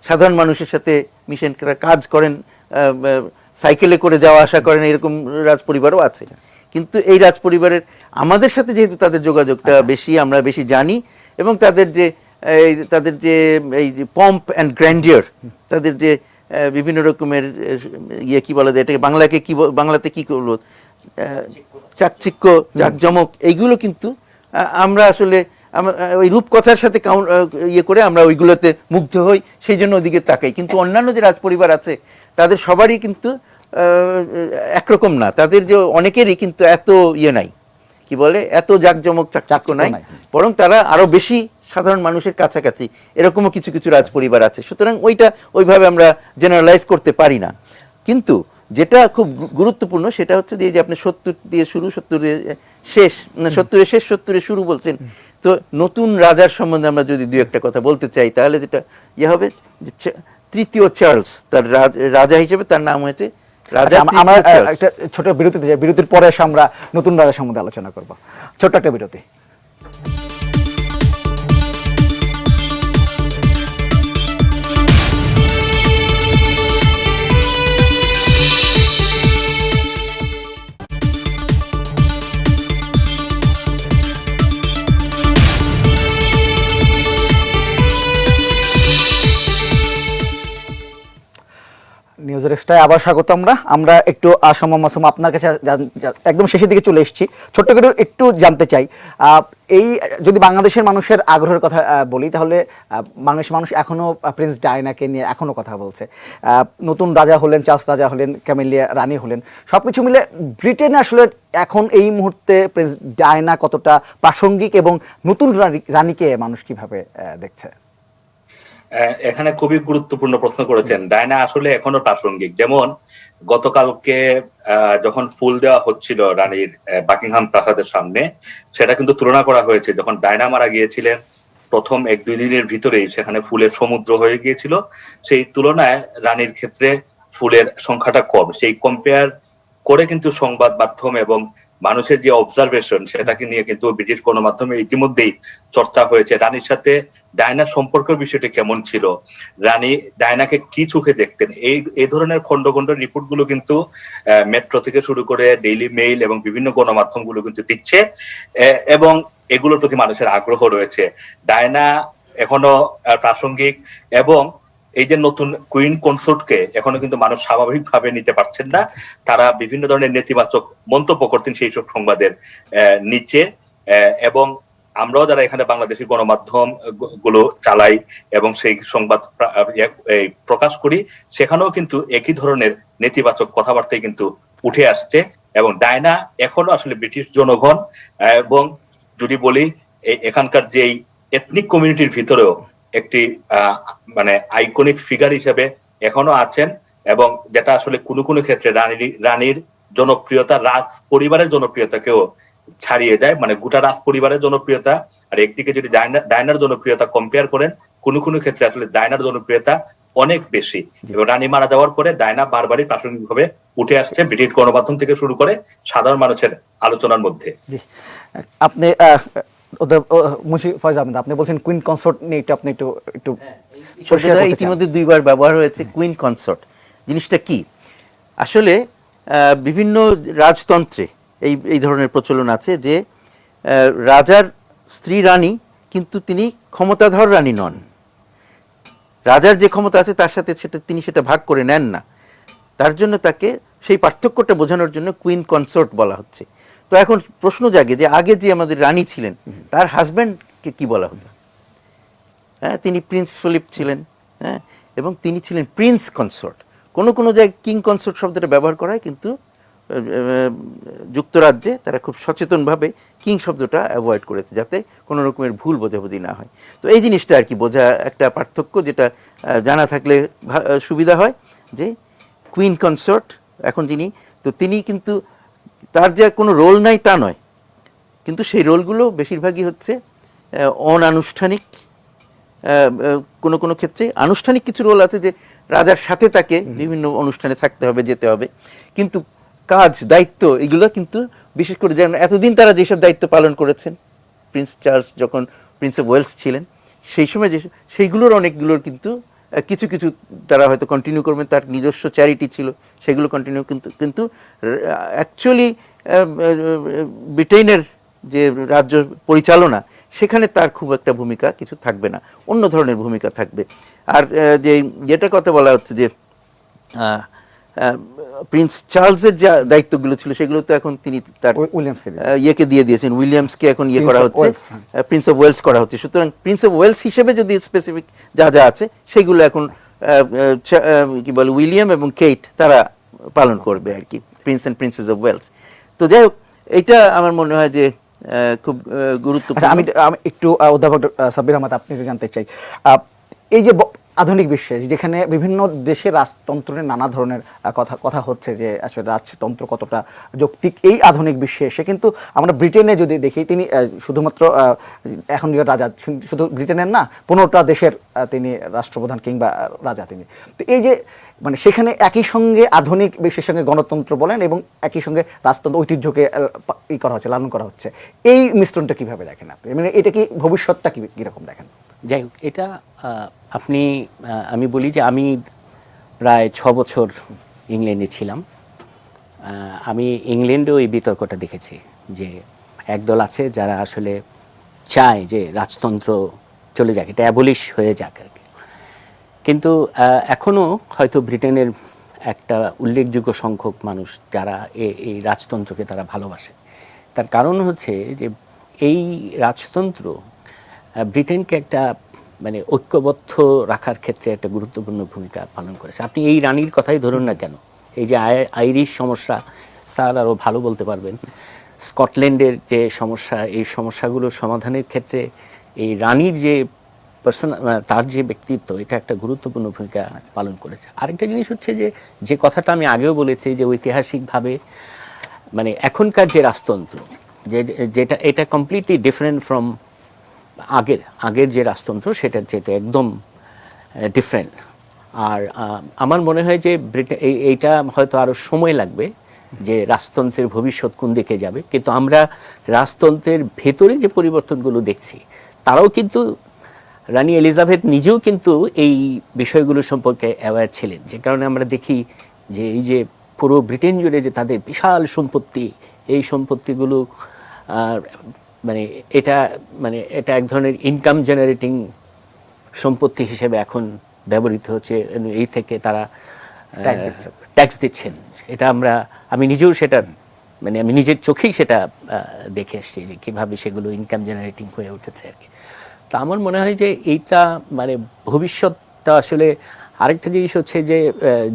সাধারণ মানুষের সাথে মিশেন, কাজ করেন, সাইকেলে করে যাওয়া আসা করেন, এরকম রাজ পরিবারও আছে। কিন্তু এই রাজ পরিবারের আমাদের সাথে যেহেতু তাদের যোগাযোগটা বেশি, আমরা বেশি জানি, এবং তাদের যে এই পম্প অ্যান্ড গ্র্যান্ডিয়র, তাদের যে বিভিন্ন রকমের কি বলা যায়, এটাকে বাংলাতে কি করবো, চাকচিক্য, জাকজমক, এইগুলো কিন্তু আমরা আসলে ওই রূপকথার সাথে ইয়ে করে আমরা ওইগুলোতে মুগ্ধ হই, সেই জন্য ওদিকে তাকাই। কিন্তু অন্যান্য যে রাজপরিবার আছে তাদের সবারই কিন্তু একরকম না, তাদের যে অনেকেরই কিন্তু এত ইয়ে নাই, কি বলে, এত জাঁকজমক চাকচিক্য নাই, বরং তারা আরো বেশি সাধারণ মানুষের কাছাকাছি, এরকমও কিছু কিছু রাজপরিবার আছে। সুতরাং ওইটা ওইভাবে আমরা জেনারেলাইজ করতে পারি না। কিন্তু যেটা খুব গুরুত্বপূর্ণ সেটা হচ্ছে যে আপনি 70 দিয়ে শুরু, 70-এর শেষ, 70-এর শেষ 70-এর শুরু বলছেন, তো নতুন রাজার সম্বন্ধে আমরা যদি দুই একটা কথা বলতে চাই তাহলে যেটা ইয়ে হবে যে তৃতীয় চার্লস, তার রাজা হিসেবে তার নাম হয়েছে রাজা। আমরা একটা ছোট বিরতিতে যাই, বিরতির পরে এসে আমরা নতুন রাজা সম্বন্ধে আলোচনা করব। ছোট্ট একটা বিরতি। নিউজের এক্সট্রায় আবার স্বাগত। আমরা একটু মাসুম আপনার কাছে একদম শেষের দিকে চলে এসেছি। ছোট্ট করে একটু জানতে চাই, এই যদি বাংলাদেশের মানুষের আগ্রহের কথা বলি তাহলে বাংলাদেশের মানুষ এখনও প্রিন্স ডায়নাকে নিয়ে এখনও কথা বলছে। নতুন রাজা হলেন, চার্লস রাজা হলেন, ক্যামিলিয়া রানী হলেন, সব কিছু মিলে ব্রিটেনে আসলে এখন এই মুহূর্তে প্রিন্স ডায়না কতটা প্রাসঙ্গিক এবং নতুন রানীকে মানুষ কিভাবে দেখছে? এখানে খুবই গুরুত্বপূর্ণ প্রশ্ন করেছেন। ডায়না আসলে এখনো প্রাসঙ্গিক। যেমন গতকালকে যখন ফুল দেওয়া হচ্ছিল রানীর বাকিংহাম প্রাসাদের সামনে, সেটা কিন্তু তুলনা করা হয়েছে যখন ডায়না মারা গিয়েছিলেন প্রথম 1-2 দিনের ভিতরেই সেখানে ফুলের সমুদ্র হয়ে গিয়েছিল। সেই তুলনায় রানীর ক্ষেত্রে ফুলের সংখ্যাটা কম। সেই কম্পেয়ার করে কিন্তু সংবাদ মাধ্যম এবং মানুষের যে অবজারভেশন সেটাকে নিয়ে কিন্তু ব্রিটিশ গণমাধ্যমে ইতিমধ্যেই চর্চা হয়েছে। রানীর সাথে ডায়নার সম্পর্কের বিষয়টি কেমন ছিল, রানী ডায়নাকে কি চোখে দেখতেন, এই ধরনের খন্ড খন্ড রিপোর্ট গুলো কিন্তু মেট্রো থেকে শুরু করে ডেইলি মেইল এবং বিভিন্ন গণমাধ্যম গুলো কিন্তু দিচ্ছে, এবং এগুলোর প্রতি মানুষের আগ্রহ রয়েছে। ডায়না এখনো প্রাসঙ্গিক, এবং এই যে নতুন কুইন কনসোর্টকে এখনো কিন্তু মানুষ স্বাভাবিকভাবে নিতে পারছেন না। তারা বিভিন্ন ধরনের নেতিবাচক মন্তব্য করতেন সেই সব সংবাদের নিচে, এবং আমরাও যারা এখানে বাংলাদেশি গণমাধ্যম গুলো চালাই এবং সেই সংবাদ প্রকাশ করি, সেখানেও কিন্তু একই ধরনের নেতিবাচক কথাবার্তাই কিন্তু উঠে আসছে। এবং ডায়না এখনো আসলে ব্রিটিশ জনগণ এবং যদি বলি এখানকার যেই এথনিক কমিউনিটির ভিতরেও একটি মানে আইকনিক ফিগার হিসেবে এখনো আছেন, এবং যেটা আসলে কোনো কোনো ক্ষেত্রে রানীর জনপ্রিয়তা রাজ পরিবারের জনপ্রিয়তাকেও ছাড়িয়ে যায়। মানে গোটা রাজ পরিবারের জনপ্রিয়তা আর একদিকে যদি ডায়নার জনপ্রিয়তা কম্পেয়ার করেন, কোনো কোনো ক্ষেত্রে আসলে ডায়নার জনপ্রিয়তা অনেক বেশি। এবং রানী মারা যাওয়ার পরে ডায়না বারবারই প্রাসঙ্গিকভাবে উঠে আসছে ব্রিটিশ গণমাধ্যম থেকে শুরু করে সাধারণ মানুষের আলোচনার মধ্যে। আপনি আপনি বলছেন কুইন কনসোর্ট নিয়ে আপনি একটু ইতিমধ্যে 2বার ব্যবহার হয়েছে কুইন কনসোর্ট। জিনিসটা কি? আসলে বিভিন্ন রাজতন্ত্রে এই ধরনের প্রচলন আছে যে রাজার স্ত্রী রানী, কিন্তু তিনি ক্ষমতাধর রানী নন। রাজার যে ক্ষমতা আছে তার সাথে তিনি সেটা ভাগ করে নেন না। তার জন্য তাকে সেই পার্থক্যটা বোঝানোর জন্য কুইন কনসোর্ট বলা হচ্ছে। তো এখন প্রশ্ন জাগে যে আগে যে আমাদের রানী ছিলেন তার হাজব্যান্ডকে কি বলা হতো? হ্যাঁ, তিনি প্রিন্স ফিলিপ ছিলেন, হ্যাঁ, এবং তিনি ছিলেন প্রিন্স কনসোর্ট। কোনো কোনো জায়গায় কিং কনসোর্ট শব্দটা ব্যবহার করা হয়, কিন্তু যুক্তরাজ্যে তারা খুব সচেতনভাবে কিং শব্দটা অ্যাভয়েড করেছে যাতে কোনো রকমের ভুল বোঝাবুঝি না হয়। তো এই জিনিসটা আর কি বোঝা একটা পার্থক্য, যেটা জানা থাকলে সুবিধা হয় যে কুইন কনসোর্ট এখন যিনি, তো তিনি কিন্তু তার যে কোনো রোল নাই তা নয়, কিন্তু সেই রোলগুলো বেশিরভাগই হচ্ছে অনানুষ্ঠানিক। কোনো কোনো ক্ষেত্রে আনুষ্ঠানিক কিছু রোল আছে যে রাজার সাথে তাকে বিভিন্ন অনুষ্ঠানে থাকতে হবে, যেতে হবে, কিন্তু কাজ দায়িত্ব এগুলো কিন্তু বিশেষ করে যেমন এতদিন তারা যেসব দায়িত্ব পালন করেছেন, প্রিন্স চার্লস যখন প্রিন্স অফ ওয়েলস ছিলেন সেই সময় যে সেইগুলোর অনেকগুলোর কিন্তু কিছু কিছু তারা হয়তো কন্টিনিউ করবেন। তার নিজস্ব চ্যারিটি ছিল, সেগুলো কন্টিনিউ, কিন্তু অ্যাকচুয়ালি ব্রিটেনের যে রাজ্য পরিচালনা সেখানে তার খুব একটা ভূমিকা কিছু থাকবে না, অন্য ধরনের ভূমিকা থাকবে। আর যেটা কথা বলা হচ্ছে যে প্রিন্স চার্লসের যে দায়িত্বগুলো ছিল সেগুলো তো এখন তিনি তার উইলিয়ামসকে ইয়েকে দিয়ে দিয়েছেন, উইলিয়ামসকে এখন ইয়ে Prince করা of হচ্ছে, Wales, প্রিন্স অফ ওয়েলস করা হচ্ছে। সুতরাং প্রিন্স অফ ওয়েলস হিসেবে যদি স্পেসিফিক যা যা আছে সেগুলো এখন কি বলে উইলিয়াম এবং কেট তারা পালন করবে আর কি, prince and princess of Wales. তো যাই হোক, এটা আমার মনে হয় যে খুব গুরুত্বপূর্ণ। আচ্ছা, আমি একটু অধ্যাপক সাব্বির আহমদ, আপনি একটু জানতে চাই, এই যে আধুনিক বিশ্বে যেখানে বিভিন্ন দেশের রাজতন্ত্রের নানা ধরনের কথা হচ্ছে যে আসলে রাজতন্ত্র কতটা যৌক্তিক, এই আধুনিক বিশ্বে এসে কিন্তু আমরা ব্রিটেনে যদি দেখি, তিনি শুধুমাত্র এখন যে রাজা, শুধু ব্রিটেনের না, 15টা দেশের তিনি রাষ্ট্রপ্রধান কিংবা রাজা তিনি। তো এই যে মানে সেখানে একই সঙ্গে আধুনিক বিশ্বের সঙ্গে গণতন্ত্র বলেন এবং একই সঙ্গে রাজতন্ত্র ঐতিহ্যকে করা হচ্ছে, লালন করা হচ্ছে, এই মিশ্রণটা কিভাবে দেখেন আপনি? মানে এটা কি ভবিষ্যৎটা কীরকম দেখেন? যাই হোক, এটা আমি বলি যে আমি প্রায় 6 বছর ইংল্যান্ডে ছিলাম। আমি ইংল্যান্ডেও এই বিতর্কটা দেখেছি যে একদল আছে যারা আসলে চায় যে রাজতন্ত্র চলে যাক, এটা অ্যাবলিশ হয়ে যাক আর কি। কিন্তু এখনও হয়তো ব্রিটেনের একটা উল্লেখযোগ্য সংখ্যক মানুষ যারা এই রাজতন্ত্রকে তারা ভালোবাসে। তার কারণ হচ্ছে যে এই রাজতন্ত্র ব্রিটেনকে একটা মানে ঐক্যবদ্ধ রাখার ক্ষেত্রে একটা গুরুত্বপূর্ণ ভূমিকা পালন করেছে। আপনি এই রানীর কথাই ধরুন না কেন, এই যে আইরিশ সমস্যা, স্যার আরও ভালো বলতে পারবেন, স্কটল্যান্ডের যে সমস্যা, এই সমস্যাগুলো সমাধানের ক্ষেত্রে এই রানীর যে তার যে ব্যক্তিত্ব, এটা একটা গুরুত্বপূর্ণ ভূমিকা পালন করেছে। আরেকটা জিনিস হচ্ছে যে কথাটা আমি আগেও বলেছি যে ঐতিহাসিকভাবে মানে এখনকার যে রাজতন্ত্র, যেটা এটা কমপ্লিটলি ডিফারেন্ট ফ্রম আগের যে রাজতন্ত্র, সেটার যেটা একদম ডিফারেন্ট। আর আমার মনে হয় যে এইটা হয়তো আরও সময় লাগবে যে রাজতন্ত্রের ভবিষ্যৎ কোন দিকে যাবে। কিন্তু আমরা রাজতন্ত্রের ভেতরে যে পরিবর্তনগুলো দেখছি, তারাও কিন্তু রানী এলিজাবেথ নিজেও কিন্তু এই বিষয়গুলো সম্পর্কে অ্যাওয়্যার ছিলেন, যে কারণে আমরা দেখি যে এই যে পুরো ব্রিটেন জুড়ে যে তাদের বিশাল সম্পত্তি, এই সম্পত্তিগুলো মানে এটা এক ধরনের ইনকাম জেনারেটিং সম্পত্তি হিসেবে এখন ব্যবহৃত হচ্ছে। এই থেকে তারা ট্যাক্স দিচ্ছেন। এটা আমি নিজেও সেটা মানে আমি নিজের চোখেই সেটা দেখে এসেছি যে কীভাবে সেগুলো ইনকাম জেনারেটিং হয়ে উঠেছে আর কি। তো আমার মনে হয় যে এইটা মানে ভবিষ্যৎটা আসলে আরেকটা জিনিস হচ্ছে যে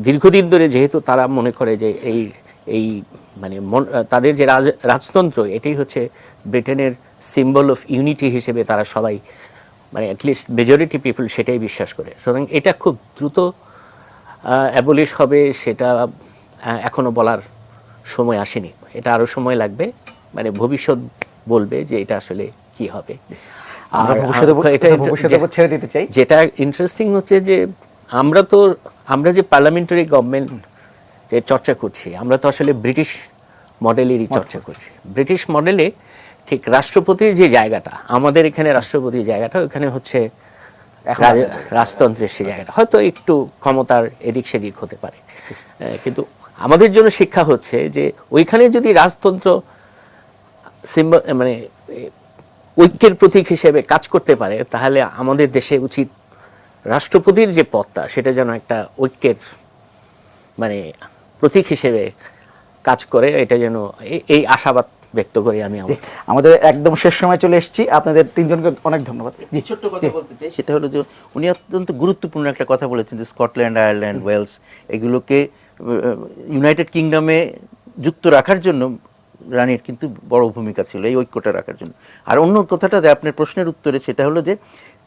দীর্ঘদিন ধরে যেহেতু তারা মনে করে যে এই মানে তাদের যে রাজতন্ত্র, এটাই হচ্ছে ব্রিটেনের সিম্বল অফ ইউনিটি হিসেবে তারা সবাই মানে অ্যাটলিস্ট মেজরিটি পিপল সেটাই বিশ্বাস করে। সুতরাং এটা খুব দ্রুত অ্যাবলিশ হবে সেটা এখনও বলার সময় আসেনি, এটা আরও সময় লাগবে। মানে ভবিষ্যৎ বলবে যে এটা আসলে কি হবে। ছেড়ে দিতে চাই, যেটা ইন্টারেস্টিং হচ্ছে যে আমরা যে পার্লামেন্টারি গভর্নমেন্ট যে চর্চা করছি, আমরা তো আসলে ব্রিটিশ মডেলেরই চর্চা করছি। ব্রিটিশ মডেলে ঠিক রাষ্ট্রপতির যে জায়গাটা, আমাদের এখানে রাষ্ট্রপতির জায়গাটা, ওখানে হচ্ছে রাজতন্ত্রের সেই জায়গাটা হয়তো একটু ক্ষমতার এদিক সেদিক হতে পারে। কিন্তু আমাদের জন্য শিক্ষা হচ্ছে যে ওইখানে যদি রাজতন্ত্র সিম্বল মানে ঐক্যের প্রতীক হিসেবে কাজ করতে পারে, তাহলে আমাদের দেশে উচিত রাষ্ট্রপতির যে পদটা, সেটা যেন একটা ঐক্যের মানে প্রতীক হিসেবে কাজ করে। এটা যেন এই আশাবাদ ব্যক্ত করি আমি। আমাদের একদম শেষ সময় চলে এসেছি, আপনাদের তিনজনকে অনেক ধন্যবাদ। ছোট্ট কথা বলতে চাই, সেটা হলো যে উনি অত্যন্ত গুরুত্বপূর্ণ একটা কথা বলেছেন যে স্কটল্যান্ড, আয়ারল্যান্ড, ওয়েলস এগুলোকে ইউনাইটেড কিংডমে যুক্ত রাখার জন্য রানীর কিন্তু বড় ভূমিকা ছিল এই ঐক্যটা রাখার জন্য। আর অন্য কথাটা যে আপনার প্রশ্নের উত্তরে, সেটা হলো যে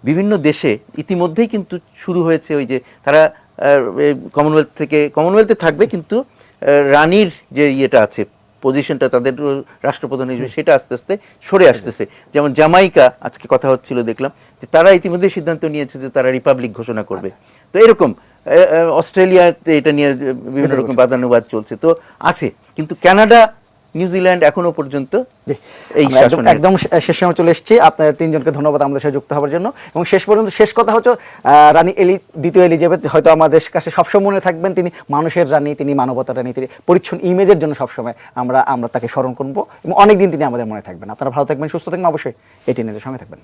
বিভিন্ন দেশে ইতিমধ্যেই কিন্তু শুরু হয়েছে ওই যে তারা কমনওয়েলথে থাকবে, কিন্তু রানীর যে ইয়েটা আছে, পজিশনটা তাদের রাষ্ট্রপ্রধান হিসেবে, সেটা আস্তে আস্তে সরে আসতেছে। যেমন জামাইকা আজকে কথা হচ্ছিল, দেখলাম যে তারা ইতিমধ্যে সিদ্ধান্ত নিয়েছে যে তারা রিপাবলিক ঘোষণা করবে। তো এরকম অস্ট্রেলিয়াতে এটা নিয়ে বিভিন্ন রকম বাদানুবাদ চলছে তো আছে, কিন্তু কানাডা, নিউজিল্যান্ড এখনো পর্যন্ত এই একদম শেষ সময় চলে এসেছি। আপনাদের তিনজনকে ধন্যবাদ আমাদের সাথে যুক্ত হওয়ার জন্য। এবং শেষ কথা হচ্ছে রানী দ্বিতীয় এলিজাবেথ হয়তো আমাদের কাছে সবসময় মনে থাকবেন, তিনি মানুষের রানী, তিনি মানবতার রানী, তিনি পরিচ্ছন্ন ইমেজের জন্য সবসময় আমরা তাকে স্মরণ করবো এবং অনেকদিন তিনি আমাদের মনে থাকবেন। আপনারা ভালো থাকবেন, সুস্থ থাকবেন, অবশ্যই এটি নিজের সঙ্গে থাকবেন।